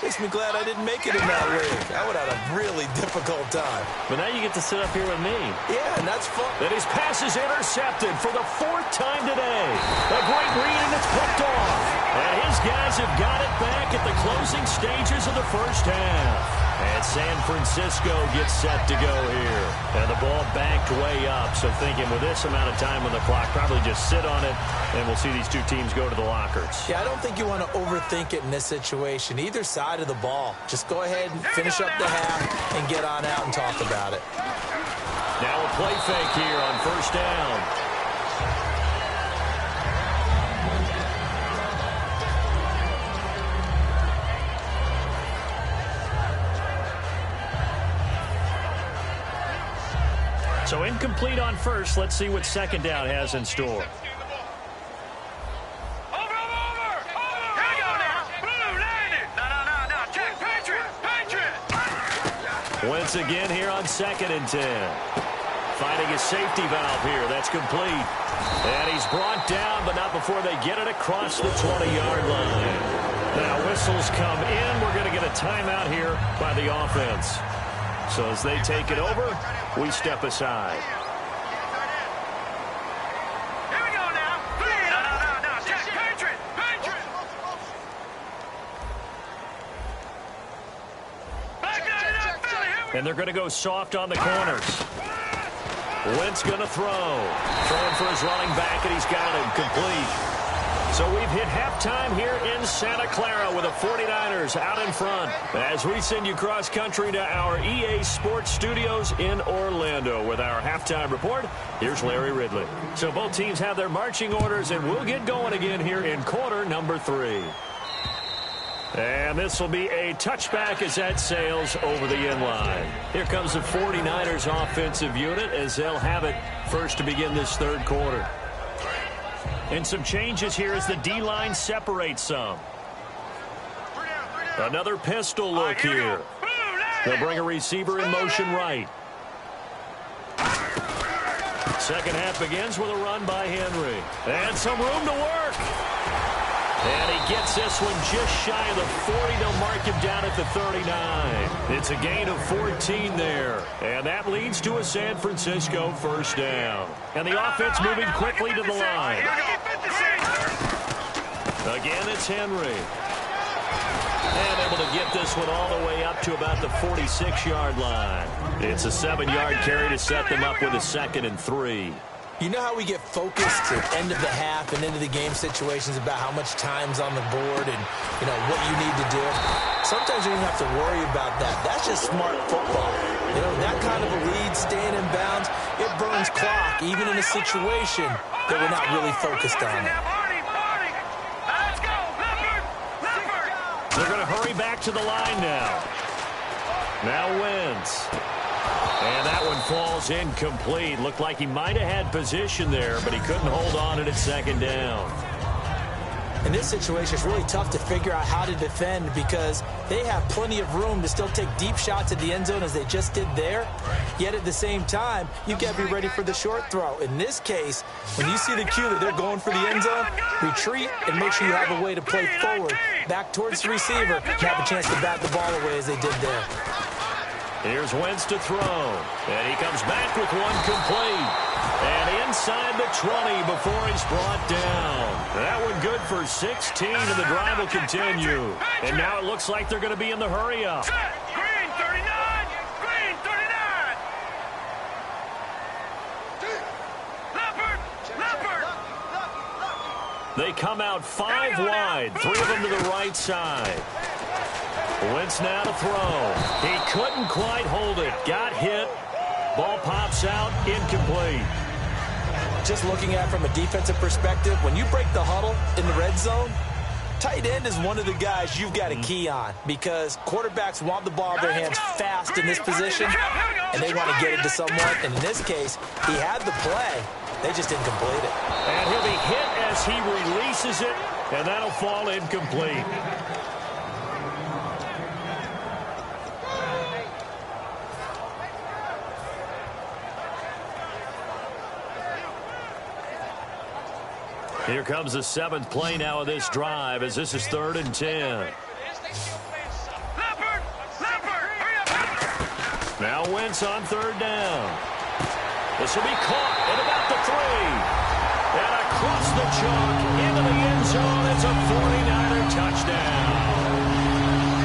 makes me glad I didn't make it in that league. I would have had a really difficult time. But now you get to sit up here with me. Yeah, and that's fun. And his pass is intercepted for the 4th time today. A great read, and it's picked off. And his guys have got it back at the closing stages of the first half. And San Francisco gets set to go here. And the ball backed way up. So thinking with this amount of time on the clock, probably just sit on it, and we'll see these 2 teams go to the lockers. Yeah, I don't think you want to overthink it in this situation. Either side of the ball. Just go ahead and finish up the half and get on out and talk about it. Now a play fake here on first down. So incomplete on first. Let's see what second down has in store. Once again here on second and 10. Finding a safety valve here. That's complete. And he's brought down, but not before they get it across the 20-yard line. Now whistles come in. We're going to get a timeout here by the offense. So as they take it over, we step aside. Here we go now. No, check. Patriot. And they're going to go soft on the corners. Wentz going to throw. Throwing for his running back, and he's got him complete. So we've hit halftime here in Santa Clara with the 49ers out in front. As we send you cross-country to our EA Sports Studios in Orlando with our halftime report, here's Larry Ridley. So both teams have their marching orders, and we'll get going again here in quarter number 3. And this will be a touchback as that sails over the end line. Here comes the 49ers offensive unit as they'll have it first to begin this third quarter. And some changes here as the D-line separates some. Another pistol look here. They'll bring a receiver in motion right. Second half begins with a run by Henry. And some room to work. And he gets this one just shy of the 40. They'll mark him down at the 39. It's a gain of 14 there. And that leads to a San Francisco first down. And the offense moving quickly to the line. Again, it's Henry. And able to get this one all the way up to about the 46-yard line. It's a 7-yard carry to set them up with a 2nd and 3. You know how we get focused at the end of the half and into the game situations about how much time's on the board and, you know, what you need to do? Sometimes you don't have to worry about that. That's just smart football. You know, that kind of a lead, staying in bounds, it burns clock, even in a situation that we're not really focused on it. They're going to hurry back to the line now. Now Wentz. And that one falls incomplete. Looked like he might have had position there, but he couldn't hold on to it at 2nd down. In this situation, it's really tough to figure out how to defend because they have plenty of room to still take deep shots at the end zone as they just did there. Yet at the same time, you've got to be ready for the short throw. In this case, when you see the cue that they're going for the end zone, retreat and make sure you have a way to play forward, back towards the receiver, and have a chance to bat the ball away as they did there. Here's Wentz to throw. And he comes back with one complete. And inside the 20 before he's brought down. That one good for 16, and the drive will continue. And now it looks like they're going to be in the hurry-up. Green 39! Green 39! Leopard! Leopard! They come out 5 wide, 3 of them to the right side. Wentz now to throw. He couldn't quite hold it. Got hit. Ball pops out. Incomplete. Just looking at it from a defensive perspective, when you break the huddle in the red zone, tight end is one of the guys you've got to key on because quarterbacks want the ball in their hands fast in this position, and they want to get it to someone. And in this case, he had the play. They just didn't complete it. And he'll be hit as he releases it, and that'll fall incomplete. Here comes the 7th play now of this drive as this is 3rd and 10. Now Wentz on 3rd down. This will be caught at about the 3. And across the chalk into the end zone. It's a 49er touchdown.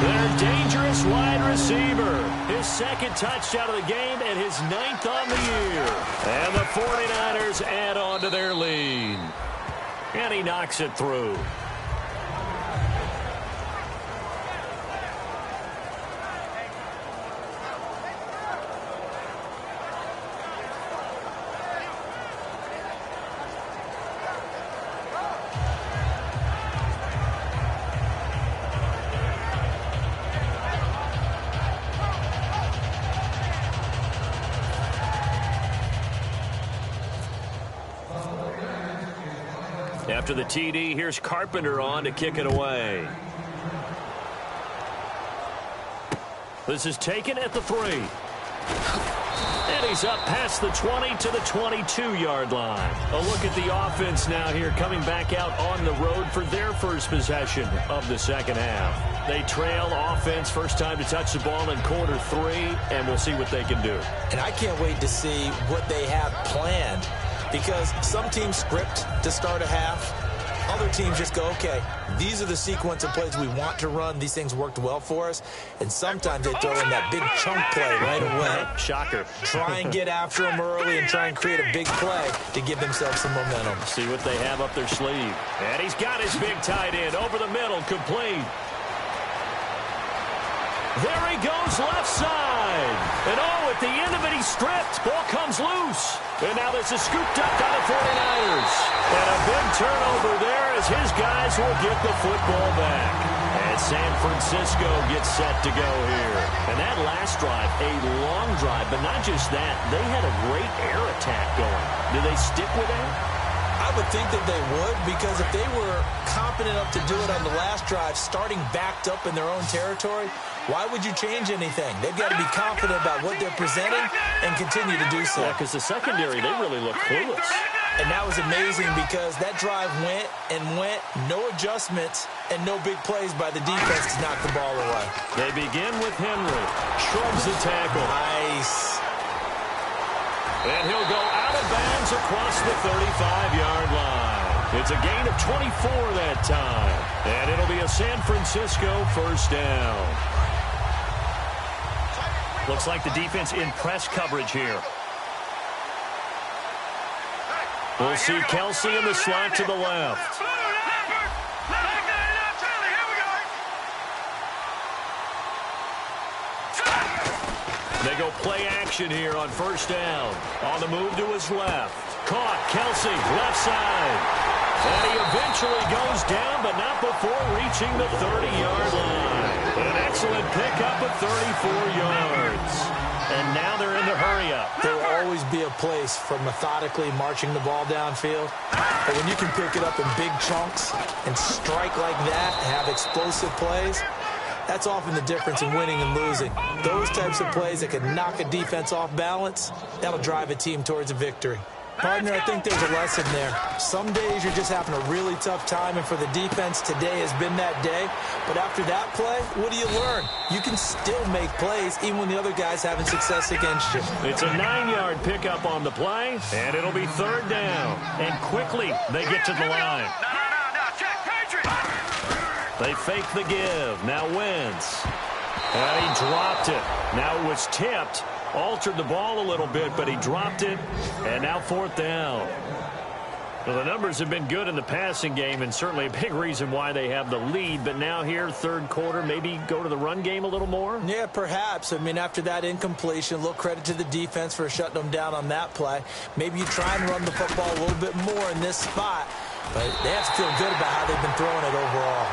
Their dangerous wide receiver. His 2nd touchdown of the game and his 9th on the year. And the 49ers add on to their lead. And he knocks it through. After the TD, here's Carpenter on to kick it away. This is taken at the 3. And he's up past the 20 to the 22-yard line. A look at the offense now here coming back out on the road for their first possession of the 2nd half. They trail offense first time to touch the ball in quarter 3, and we'll see what they can do. And I can't wait to see what they have planned. Because some teams script to start a half. Other teams just go, okay, these are the sequence of plays we want to run. These things worked well for us. And sometimes they throw in that big chunk play right away. Shocker. Try and get after them early and try and create a big play to give themselves some momentum. See what they have up their sleeve. And he's got his big tight end over the middle, complete. There he goes, left side. And at the end of it, he's stripped. Ball comes loose. And now this is scooped up by the 49ers. And a big turnover there as his guys will get the football back. And San Francisco gets set to go here. And that last drive, a long drive, but not just that. They had a great air attack going. Do they stick with that? I would think that they would, because if they were competent enough to do it on the last drive, starting backed up in their own territory, why would you change anything? They've got to be confident about what they're presenting and continue to do so. Yeah, because the secondary, they really look clueless. And that was amazing because that drive went and went, no adjustments, and no big plays by the defense to knock the ball away. They begin with Henry. Shrugs the tackle. Nice. And he'll go out of bounds across the 35-yard line. It's a gain of 24 that time. And it'll be a San Francisco first down. Looks like the defense in press coverage here. We'll see Kelsey in the slot to the left. They go play action here on first down. On the move to his left. Caught. Kelsey, left side. And he eventually goes down, but not before reaching the 30-yard line. An excellent pickup of 34 yards. And now they're in the hurry-up. There will always be a place for methodically marching the ball downfield. But when you can pick it up in big chunks and strike like that and have explosive plays, that's often the difference in winning and losing. Those types of plays that can knock a defense off balance, that'll drive a team towards a victory. Partner, I think there's a lesson there. Some days you're just having a really tough time, and for the defense, today has been that day. But after that play, what do you learn? You can still make plays even when the other guy's having success against you. It's a 9-yard pickup on the play, and it'll be third down. And quickly, they get to the line. No, check, Patriot. They fake the give. Now Wentz. And he dropped it. Now it was tipped. Altered the ball a little bit, but he dropped it. And now fourth down. Well, the numbers have been good in the passing game, and certainly a big reason why they have the lead. But now here, third quarter, maybe go to the run game a little more? Yeah, perhaps. I mean, after that incompletion, a little credit to the defense for shutting them down on that play. Maybe you try and run the football a little bit more in this spot. But they have to feel good about how they've been throwing it overall.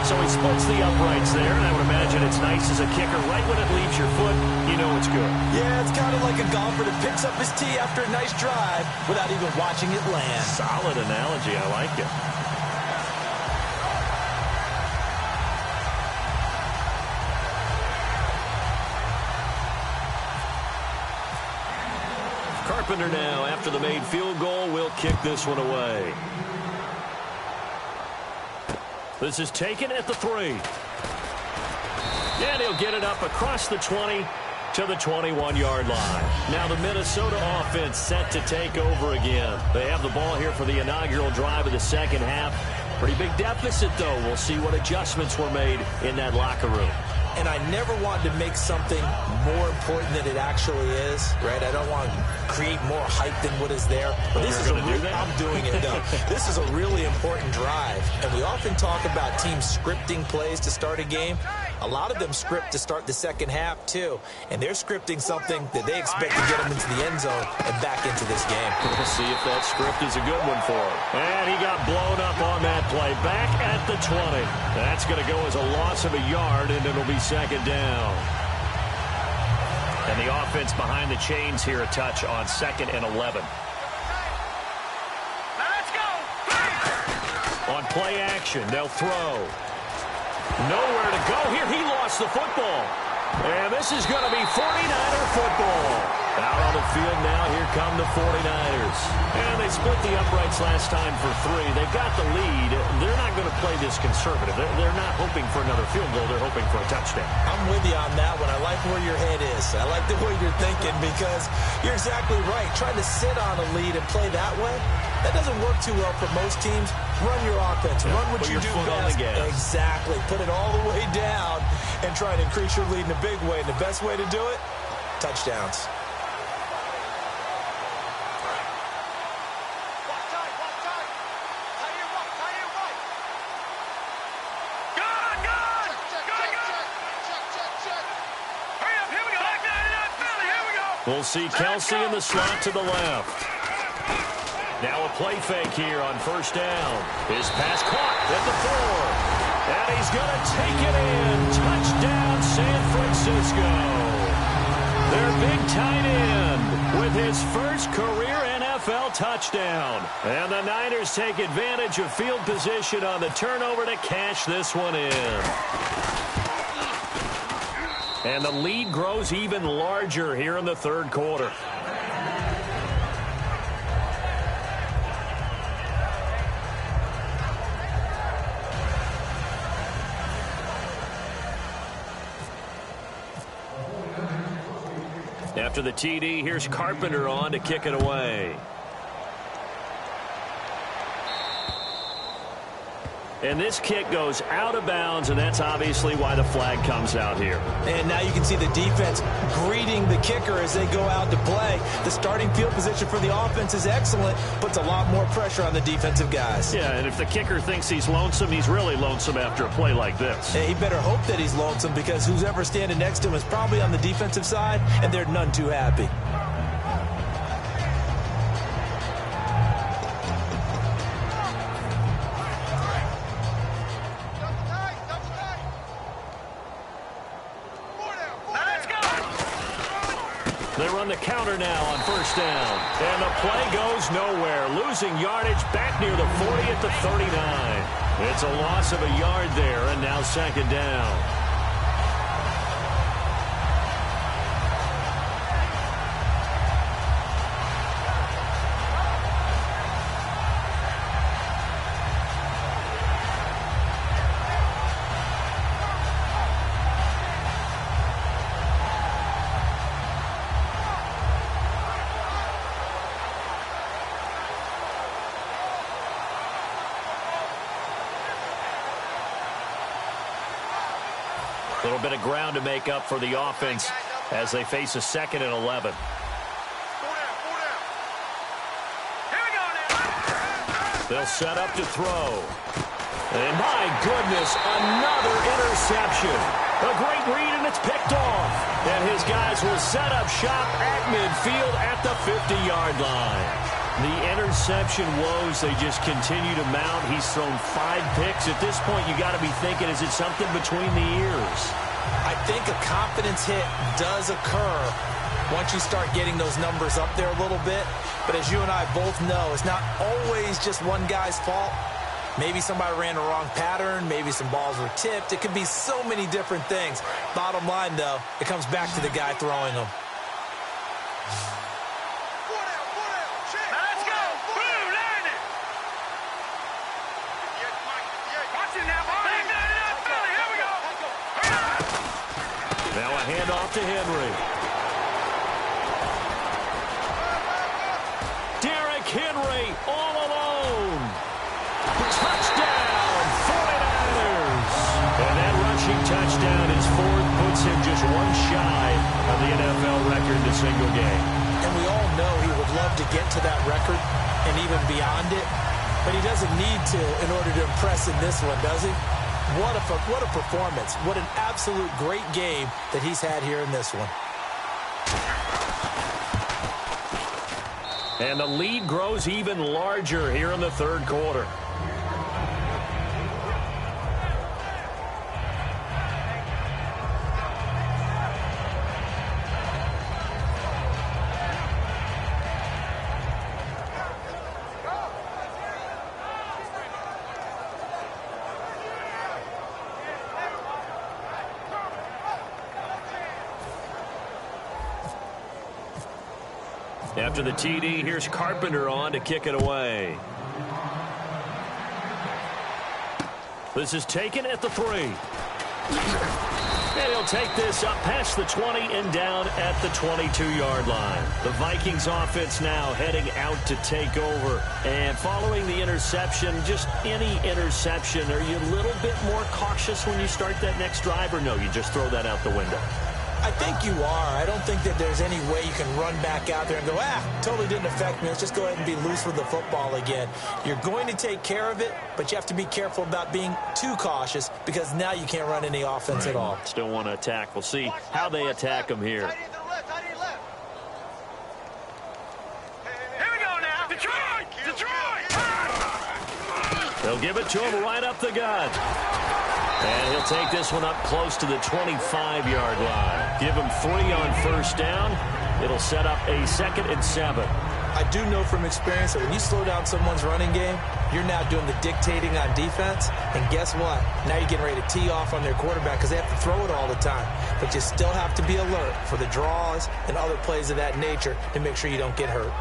So he splits the uprights there, and I would imagine it's nice as a kicker. Right when it leaves your foot, you know it's good. Yeah, it's kind of like a golfer that picks up his tee after a nice drive without even watching it land. Solid analogy. I like it. Carpenter now, after the made field goal, will kick this one away. This is taken at the 3. And he'll get it up across the 20 to the 21-yard line. Now the Minnesota offense set to take over again. They have the ball here for the inaugural drive of the second half. Pretty big deficit, though. We'll see what adjustments were made in that locker room. And I never wanted to make something more important than it actually is, right? I don't want to create more hype than what is there. But this is I'm doing it, though. This is a really important drive. And we often talk about teams scripting plays to start a game. A lot of them script to start the second half, too. And they're scripting something that they expect to get them into the end zone and back into this game. We'll see if that script is a good one for him. And he got blown up on that play. Back at the 20. That's going to go as a loss of a yard, and it'll be second down. And the offense behind the chains here a touch on 2nd and 11. Let's go. On play action, they'll throw. Nowhere to go here. He lost the football. And this is going to be 49er football. Out on the field now, here come the 49ers. And they split the uprights last time for 3. They've got the lead. They're not going to play this conservative. They're not hoping for another field goal. They're hoping for a touchdown. I'm with you on that one. I like where your head is. I like the way you're thinking because you're exactly right. Trying to sit on a lead and play that way, That doesn't work too well for most teams. Run your offense. Run what you do best. Exactly. Put it all the way down and try to increase your lead in a big way. And the best way to do it, touchdowns. We'll see Kelsey in the slot to the left. Now a play fake here on first down. His pass caught at the 4. And he's going to take it in. Touchdown, San Francisco. Their big tight end with his first career NFL touchdown. And the Niners take advantage of field position on the turnover to cash this one in. And the lead grows even larger here in the third quarter. After the TD, here's Carpenter on to kick it away. And this kick goes out of bounds, and that's obviously why the flag comes out here. And now you can see the defense greeting the kicker as they go out to play. The starting field position for the offense is excellent, puts a lot more pressure on the defensive guys. Yeah, and if the kicker thinks he's lonesome, he's really lonesome after a play like this. Yeah, he better hope that he's lonesome, because who's ever standing next to him is probably on the defensive side, and they're none too happy. They run the counter now on first down. And the play goes nowhere. Losing yardage back near the 40 at the 39. It's a loss of a yard there, and now second down. A little bit of ground to make up for the offense as they face a 2nd and 11. They'll set up to throw. And my goodness, another interception. A great read, and it's picked off. And his guys will set up shop at midfield at the 50-yard line. The interception woes, they just continue to mount. He's thrown 5 picks. At this point, you got to be thinking, is it something between the ears? I think a confidence hit does occur once you start getting those numbers up there a little bit. But as you and I both know, it's not always just one guy's fault. Maybe somebody ran a wrong pattern. Maybe some balls were tipped. It could be so many different things. Bottom line, though, it comes back to the guy throwing them. Handoff to Henry. Derrick Henry all alone. Touchdown, 49ers. And that rushing touchdown is 4th, puts him just one shy of the NFL record in a single game. And we all know he would love to get to that record and even beyond it, but he doesn't need to in order to impress in this one, does he? What a performance. What an absolute great game that he's had here in this one. And the lead grows even larger here in the third quarter. After the TD, here's Carpenter on to kick it away. This is taken at the 3. And he'll take this up past the 20 and down at the 22-yard line. The Vikings offense now heading out to take over. And following the interception, just any interception, are you a little bit more cautious when you start that next drive, or no, you just throw that out the window? I think you are. I don't think that there's any way you can run back out there and go, totally didn't affect me. Let's just go ahead and be loose with the football again. You're going to take care of it, but you have to be careful about being too cautious because now you can't run any offense at all. Still want to attack. We'll see how they attack them here. Here we go now. Detroit! Detroit! They'll give it to him right up the gut. And he'll take this one up close to the 25-yard line. Give him 3 on first down. It'll set up a 2nd and 7. I do know from experience that when you slow down someone's running game, you're now doing the dictating on defense. And guess what? Now you're getting ready to tee off on their quarterback because they have to throw it all the time. But you still have to be alert for the draws and other plays of that nature to make sure you don't get hurt.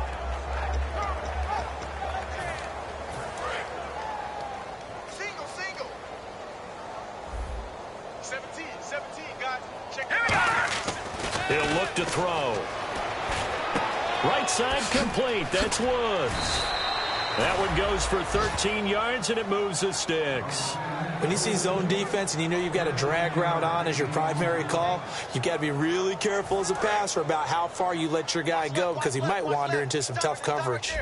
He'll look to throw. Right side complete. That's Woods. That one goes for 13 yards, and it moves the sticks. When you see zone defense and you know you've got a drag route on as your primary call, you've got to be really careful as a passer about how far you let your guy go because he might wander into some tough coverage.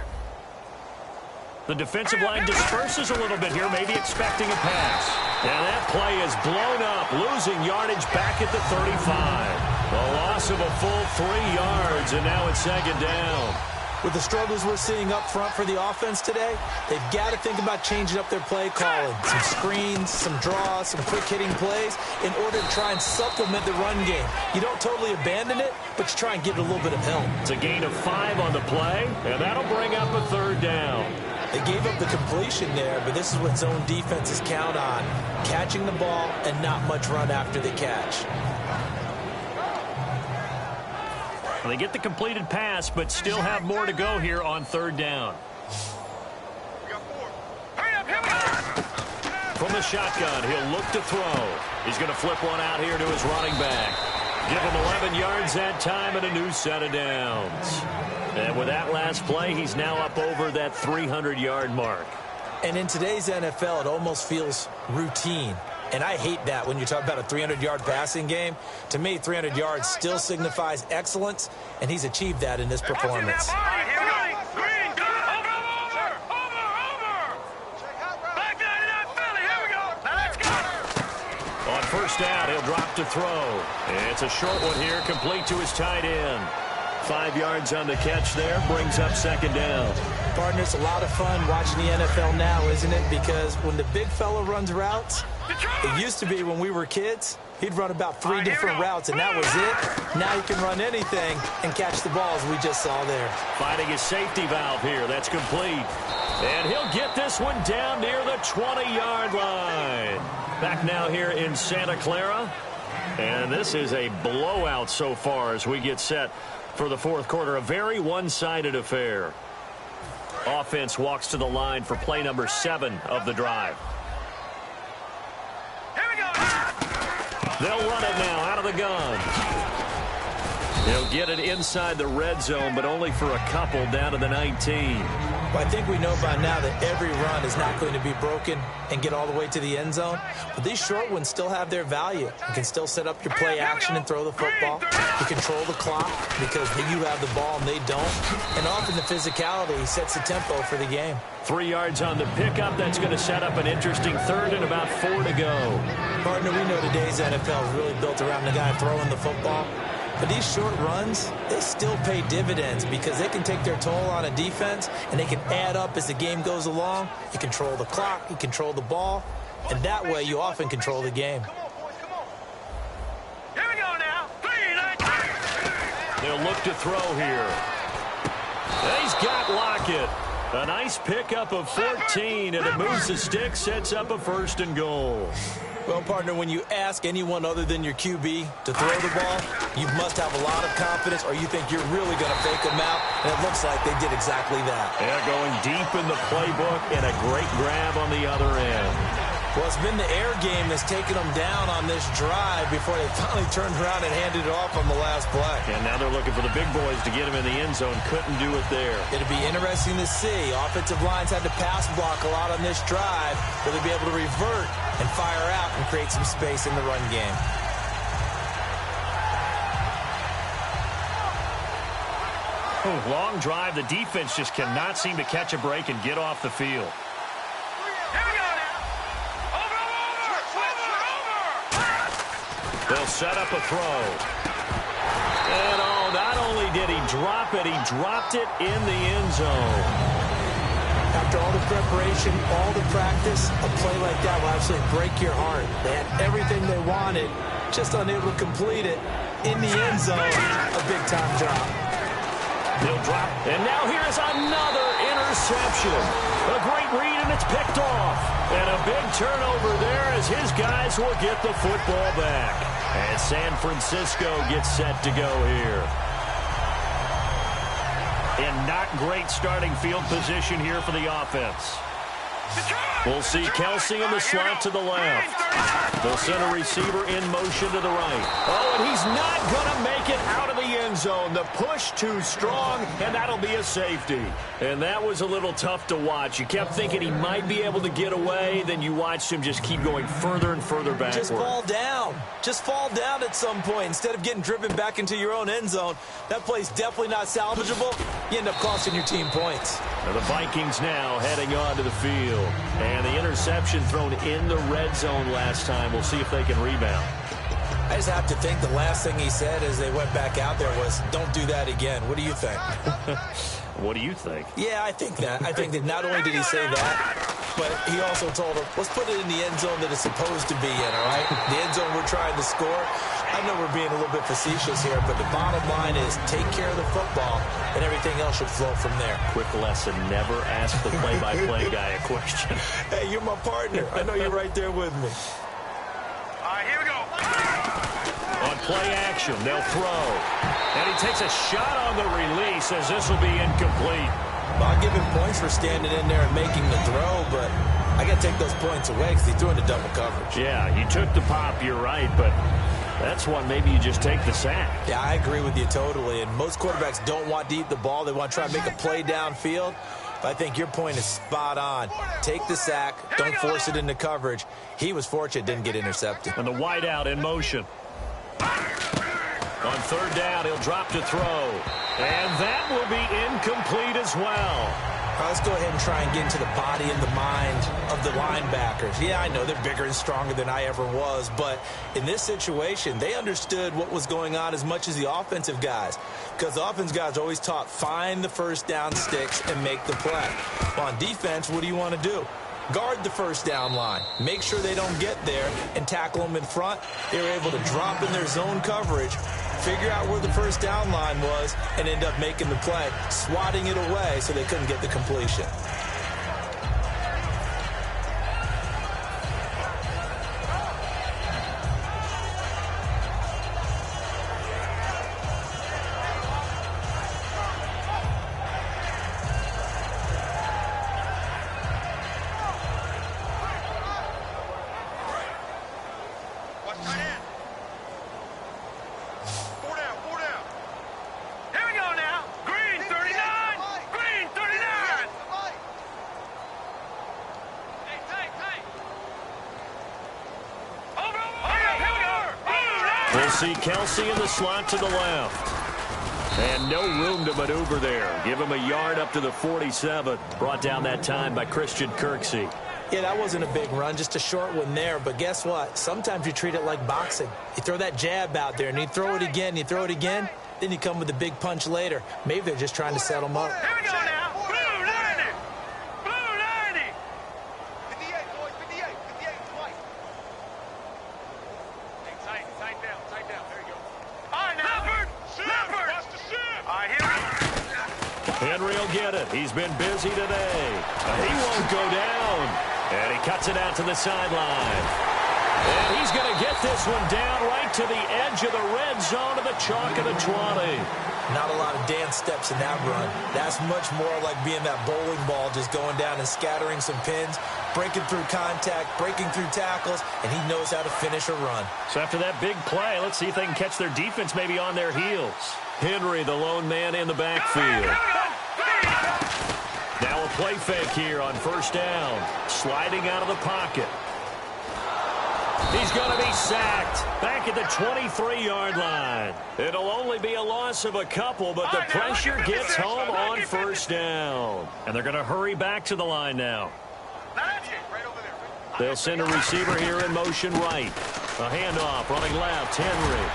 The defensive line disperses a little bit here, maybe expecting a pass. And that play is blown up, losing yardage back at the 35. A loss of a full 3 yards, and now it's 2nd down. With the struggles we're seeing up front for the offense today, they've got to think about changing up their play calling. Some screens, some draws, some quick-hitting plays in order to try and supplement the run game. You don't totally abandon it, but you try and give it a little bit of help. It's a gain of 5 on the play, and that'll bring up a 3rd down. They gave up the completion there, but this is what zone defenses count on, catching the ball and not much run after the catch. They get the completed pass, but still have more to go here on 3rd down. From the shotgun, he'll look to throw. He's going to flip one out here to his running back. Give him 11 yards that time and a new set of downs. And with that last play, he's now up over that 300-yard mark. And in today's NFL, it almost feels routine. And I hate that when you talk about a 300-yard passing game. To me, 300 yards still signifies excellence, and he's achieved that in this performance. On first down, he'll drop to throw. It's a short one here, complete to his tight end. 5 yards on the catch there, brings up 2nd down. Partner, it's a lot of fun watching the NFL now, isn't it? Because when the big fella runs routes, it used to be when we were kids, he'd run about 3 different routes, and that was it. Now he can run anything and catch the balls we just saw there. Finding his safety valve here. That's complete. And he'll get this one down near the 20-yard line. Back now here in Santa Clara. And this is a blowout so far as we get set for the 4th quarter. A very one-sided affair. Offense walks to the line for play number 7 of the drive. They'll run it now out of the gun. They'll get it inside the red zone, but only for a couple down to the 19. Well, I think we know by now that every run is not going to be broken and get all the way to the end zone. But these short ones still have their value. You can still set up your play action and throw the football. You control the clock because you have the ball and they don't. And often the physicality sets the tempo for the game. 3 yards on the pickup. That's going to set up an interesting 3rd and about 4 to go. Partner, we know today's NFL is really built around the guy throwing the football. But these short runs, they still pay dividends because they can take their toll on a defense and they can add up as the game goes along. You control the clock, you control the ball, and that way you often control the game. Here we go now. They'll look to throw here. He's got Lockett. A nice pickup of 14, and it moves the stick, sets up a 1st and goal. Well, partner, when you ask anyone other than your QB to throw the ball, you must have a lot of confidence or you think you're really going to fake them out, and it looks like they did exactly that. They're going deep in the playbook and a great grab on the other end. Well, it's been the air game that's taken them down on this drive before they finally turned around and handed it off on the last play. And now they're looking for the big boys to get him in the end zone. Couldn't do it there. It'll be interesting to see. Offensive lines had to pass block a lot on this drive. Will they be able to revert and fire out and create some space in the run game? Long drive. The defense just cannot seem to catch a break and get off the field. They'll set up a throw. And not only did he drop it, he dropped it in the end zone. After all the preparation, all the practice, a play like that will absolutely break your heart. They had everything they wanted, just unable to complete it in the end zone. A big-time drop. He'll drop. And now here's another interception. A great read, and it's picked off. And a big turnover there as his guys will get the football back. And San Francisco gets set to go here. In not great starting field position here for the offense. We'll see Kelsey in the slot to the left. They'll send a receiver in motion to the right. Oh, and he's not going to make it out of the end zone. The push too strong, and that'll be a safety. And that was a little tough to watch. You kept thinking he might be able to get away, then you watched him just keep going further and further backward. Just fall down. Just fall down at some point. Instead of getting driven back into your own end zone, that play's definitely not salvageable. You end up costing your team points. Now the Vikings now heading onto the field. And the interception thrown in the red zone last time. We'll see if they can rebound. I just have to think the last thing he said as they went back out there was, don't do that again. What do you think? What do you think? Yeah, I think that. I think that not only did he say that, but he also told them, let's put it in the end zone that it's supposed to be in, all right? The end zone we're trying to score. I know we're being a little bit facetious here, but the bottom line is take care of the football, and everything else should flow from there. Quick lesson, never ask the play-by-play guy a question. Hey, you're my partner. I know you're right there with me. All right, here we go. On play action, they'll throw. And he takes a shot on the release as this will be incomplete. Well, I'll give him points for standing in there and making the throw, but I got to take those points away because he threw into double coverage. Yeah, you took the pop, you're right, but that's one maybe you just take the sack. Yeah, I agree with you totally, and most quarterbacks don't want to eat the ball. They want to try to make a play downfield. But I think your point is spot on. Take the sack. Don't force it into coverage. He was fortunate didn't get intercepted. And the wideout in motion. On third down, he'll drop to throw. And that will be incomplete as well. All right, let's go ahead and try and get into the body and the mind of the linebackers. Yeah, I know they're bigger and stronger than I ever was, but in this situation, they understood what was going on as much as the offensive guys, because the offensive guys are always taught, find the first down sticks and make the play. Well, on defense, what do you want to do? Guard the first down line. Make sure they don't get there and tackle them in front. They were able to drop in their zone coverage, figure out where the first down line was, and end up making the play, swatting it away so they couldn't get the completion. We'll see Kelsey in the slot to the left. And no room to maneuver there. Give him a yard up to the 47. Brought down that time by Christian Kirksey. Yeah, that wasn't a big run, just a short one there. But guess what? Sometimes you treat it like boxing. You throw that jab out there, and you throw it again, you throw it again, then you come with a big punch later. Maybe they're just trying to set them up. Here we go now. Blue 90. Blue 90. 58, boys. 58. 58 twice. Hey, tight down. Tight down. There you go. All right, now. Leopard. Watch the ship. All right, here we go. Henry will get it. He's been busy today. He won't go down. And he cuts it out to the sideline. And he's going to get this one down right to the edge of the red zone to the chalk of the 20. Not a lot of dance steps in that run. That's much more like being that bowling ball, just going down and scattering some pins, breaking through contact, breaking through tackles, and he knows how to finish a run. So after that big play, let's see if they can catch their defense maybe on their heels. Henry, the lone man in the backfield. Now a play fake here on first down. Sliding out of the pocket. He's going to be sacked back at the 23-yard line. It'll only be a loss of a couple, but the pressure gets home on first down. And they're going to hurry back to the line now. They'll send a receiver here in motion right. A handoff running left, Henry.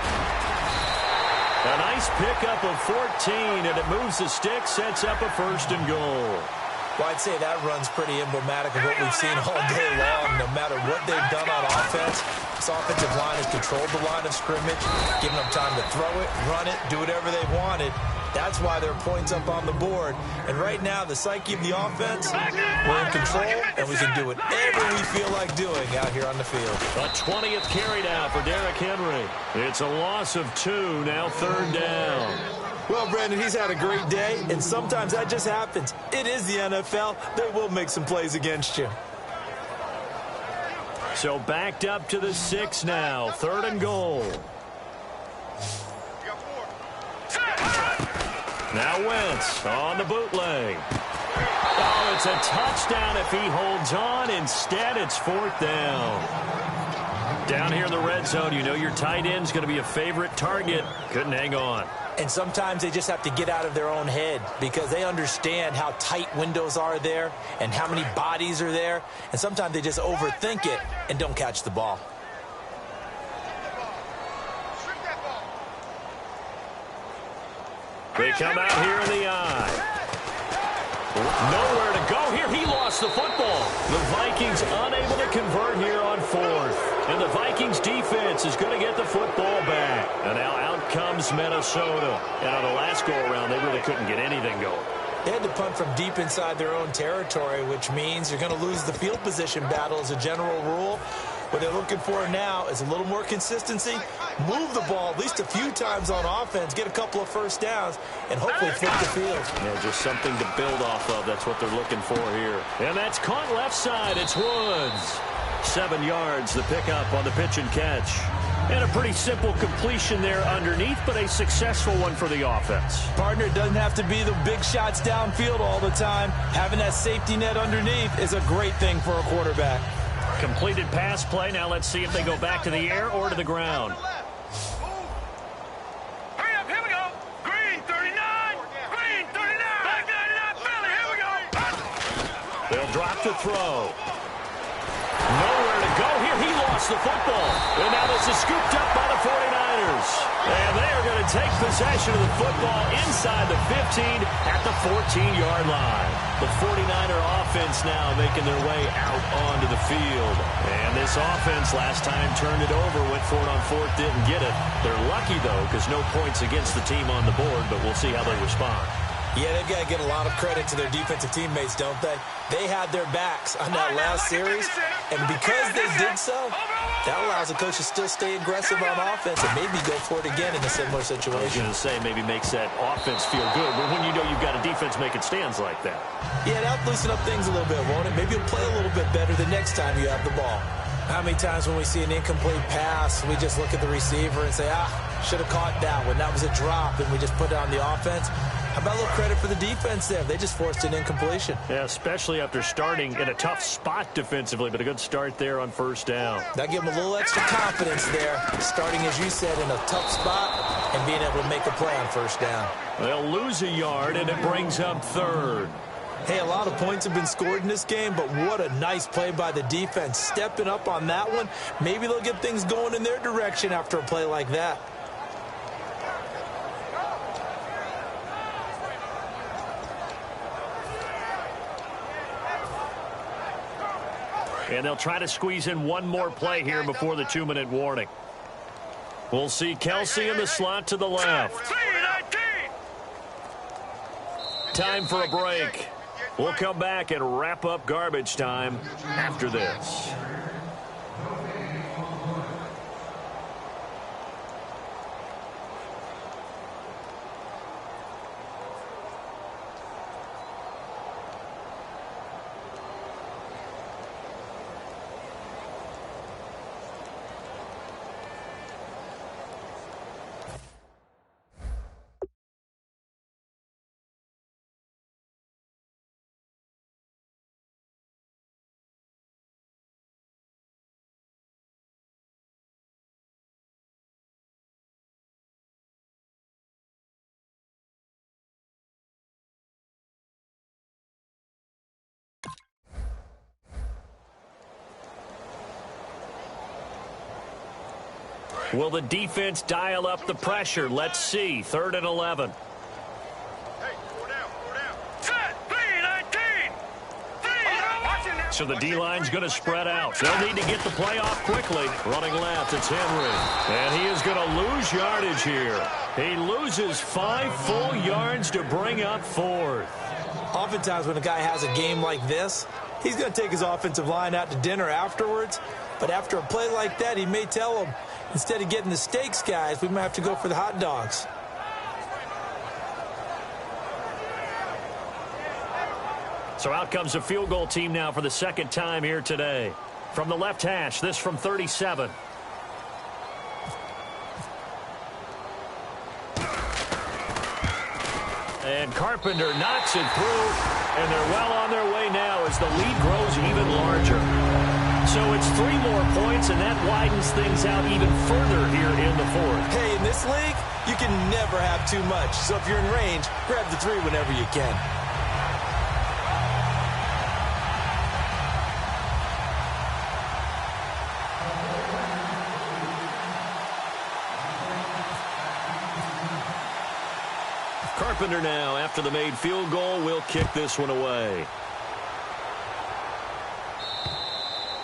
A nice pickup of 14, and it moves the stick, sets up a first and goal. Well, I'd say that run's pretty emblematic of what we've seen all day long. No matter what they've done on offense, this offensive line has controlled the line of scrimmage, given them time to throw it, run it, do whatever they wanted. That's why there are points up on the board. And right now, the psyche of the offense, we're in control, and we can do whatever we feel like doing out here on the field. A 20th carry now for Derrick Henry. It's a loss of 2, now third down. Well, Brandon, he's had a great day, and sometimes that just happens. It is the NFL. They will make some plays against you. So backed up to the 6 now, third and goal. Now Wentz on the bootleg. Oh, it's a touchdown if he holds on. Instead, it's fourth down. Down here in the red zone, you know your tight end's going to be a favorite target. Couldn't hang on. And sometimes they just have to get out of their own head because they understand how tight windows are there and how many bodies are there. And sometimes they just overthink it and don't catch the ball. They come out here in the eye. Nowhere to go here. He lost the football. The Vikings unable to convert here on fourth. And the Vikings defense is going to get the football back. And now out comes Minnesota. And on the last go-around, they really couldn't get anything going. They had to punt from deep inside their own territory, which means you're going to lose the field position battle as a general rule. What they're looking for now is a little more consistency, move the ball at least a few times on offense, get a couple of first downs, and hopefully flip the field. Yeah, just something to build off of. That's what they're looking for here. And that's caught left side. It's Woods. 7 yards, the pickup on the pitch and catch. And a pretty simple completion there underneath, but a successful one for the offense. Partner, it doesn't have to be the big shots downfield all the time. Having that safety net underneath is a great thing for a quarterback. Completed pass play. Now let's see if they go back to the air or to the ground. Hurry up, here we go. Green 39. Green 39. Back 99, Philly, here we go. They'll drop the throw. Nowhere to go here. He lost the football. And now this is scooped up by the 49ers. And they are going to take possession of the football inside the 15 at the 14-yard line. The 49er offense now making their way out onto the field. And this offense last time turned it over, went for it on fourth, didn't get it. They're lucky, though, because no points against the team on the board, but we'll see how they respond. Yeah, they've got to get a lot of credit to their defensive teammates, don't they? They had their backs on that last series, and because they did so, that allows the coach to still stay aggressive on offense and maybe go for it again in a similar situation. I was going to say maybe makes that offense feel good, but when you know you've got a defense making stands like that. Yeah, that'll loosen up things a little bit, won't it? Maybe you'll play a little bit better the next time you have the ball. How many times when we see an incomplete pass, we just look at the receiver and say, should have caught that one. That was a drop, and we just put it on the offense. How about a little credit for the defense there? They just forced an incompletion. Yeah, especially after starting in a tough spot defensively, but a good start there on first down. That gave them a little extra confidence there, starting, as you said, in a tough spot and being able to make a play on first down. They'll lose a yard, and it brings up third. Hey, a lot of points have been scored in this game, but what a nice play by the defense. Stepping up on that one, maybe they'll get things going in their direction after a play like that. And they'll try to squeeze in one more play here before the 2-minute warning. We'll see Kelsey in the slot to the left. Time for a break. We'll come back and wrap up garbage time after this. Will the defense dial up the pressure? Let's see. 3rd and 11. So the D-line's going to spread out. They'll need to get the play off quickly. Running left, it's Henry. And he is going to lose yardage here. He loses 5 full yards to bring up 4th. Oftentimes when a guy has a game like this, he's going to take his offensive line out to dinner afterwards. But after a play like that, he may tell them, instead of getting the steaks, guys, we might have to go for the hot dogs. So out comes a field goal team now for the 2nd time here today. From the left hash, this from 37. And Carpenter knocks it through, and they're well on their way now as the lead grows even larger. So it's 3 more points, and that widens things out even further here in the 4th. Hey, in this league, you can never have too much. So if you're in range, grab the 3 whenever you can. Carpenter now, after the made field goal, will kick this one away.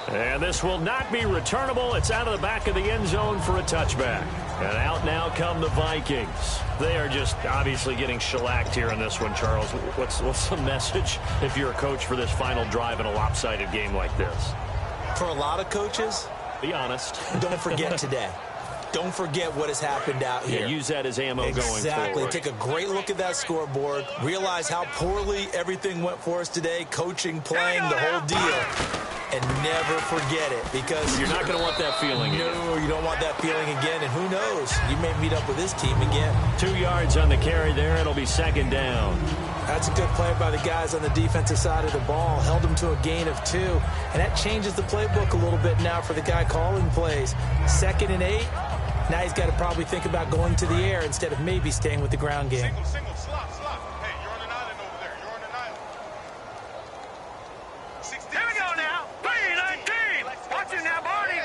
And this will not be returnable. It's out of the back of the end zone for a touchback. And out now come the Vikings. They are just obviously getting shellacked here in this one, Charles. What's the message if you're a coach for this final drive in a lopsided game like this? For a lot of coaches, be honest. Don't forget today. Don't forget what has happened out here. Yeah, use that as ammo going forward. Exactly. Take a great look at that scoreboard. Realize how poorly everything went for us today. Coaching, playing, the whole deal. And never forget it, because you're not going to want that feeling again. No, you don't want that feeling again. And who knows? You may meet up with this team again. 2 yards on the carry there. It'll be 2nd down. That's a good play by the guys on the defensive side of the ball. Held them to a gain of 2. And that changes the playbook a little bit now for the guy calling plays. 2nd and 8. Now he's got to probably think about going to the air instead of maybe staying with the ground game. Single, slop. Hey, you're on an island over there. You're on an island. 16. Here we go now. 3-19. Watch it now, Barney.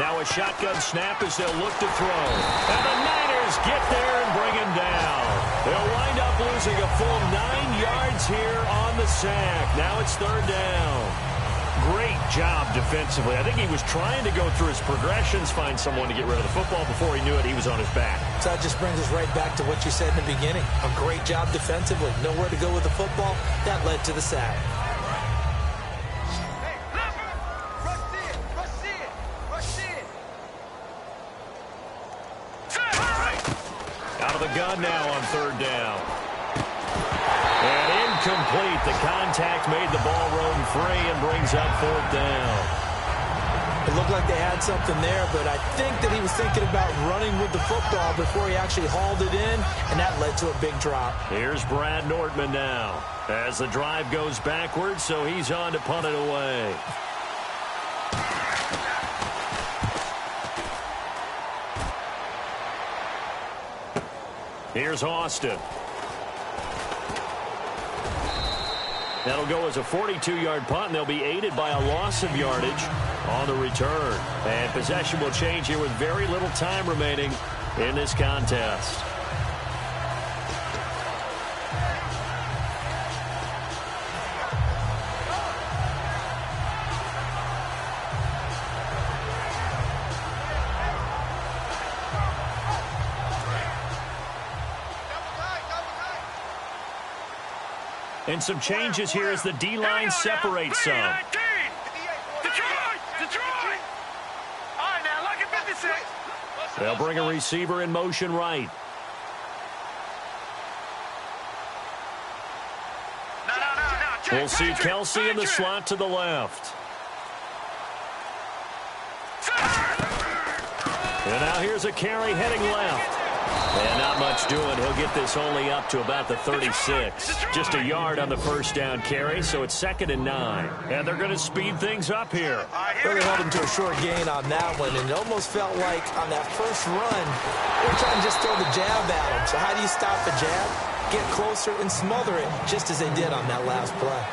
Now a shotgun snap as they'll look to throw. And the Niners get there and bring him down. They'll wind up losing a full 9 yards here on the sack. Now it's 3rd down. Great job defensively. I think he was trying to go through his progressions, find someone to get rid of the football. Before he knew it, he was on his back. So that just brings us right back to what you said in the beginning. A great job defensively. Nowhere to go with the football. That led to the sack. Out of the gun now on 3rd down. And incomplete. The contact made the ball roam free and brings up 4th down. It looked like they had something there, but I think that he was thinking about running with the football before he actually hauled it in, and that led to a big drop. Here's Brad Nortman now as the drive goes backwards, so he's on to punt it away. Here's Austin. That'll go as a 42-yard punt, and they'll be aided by a loss of yardage on the return. And possession will change here with very little time remaining in this contest. And some changes here as the D-line separates some. Detroit! All right, now, look at 56. They'll bring a receiver in motion right. No. We'll see Kelsey in the slot to the left. And now here's a carry heading left. And not much doing. He'll get this only up to about the 36. Just a yard on the first down carry, so it's 2nd and 9. And they're going to speed things up here. Well, they held him to a short gain on that one, and it almost felt like on that first run, they were trying to just throw the jab at him. So how do you stop the jab? Get closer and smother it, just as they did on that last play.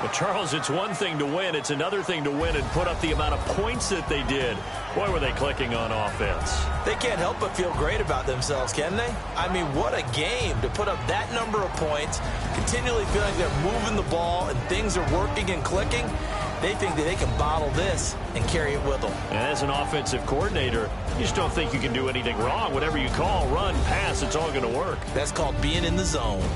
Well, Charles, it's one thing to win. It's another thing to win and put up the amount of points that they did. Boy, were they clicking on offense. They can't help but feel great about themselves, can they? I mean, what a game to put up that number of points, continually feeling like they're moving the ball and things are working and clicking. They think that they can bottle this and carry it with them. And as an offensive coordinator, you just don't think you can do anything wrong. Whatever you call, run, pass, it's all going to work. That's called being in the zone.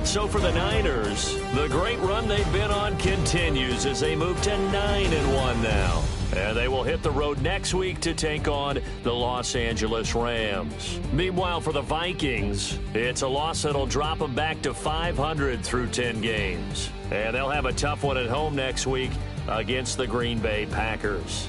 So for the Niners, the great run they've been on continues as they move to 9-1 now. And they will hit the road next week to take on the Los Angeles Rams. Meanwhile, for the Vikings, it's a loss that'll drop them back to 500 through 10 games. And they'll have a tough one at home next week against the Green Bay Packers.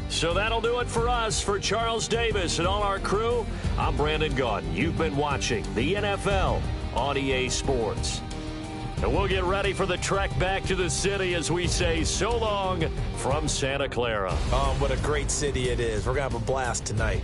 So that'll do it for us. For Charles Davis and all our crew, I'm Brandon Gaudin. You've been watching the NFL on EA Sports. And we'll get ready for the trek back to the city as we say so long from Santa Clara. Oh, what a great city it is. We're going to have a blast tonight.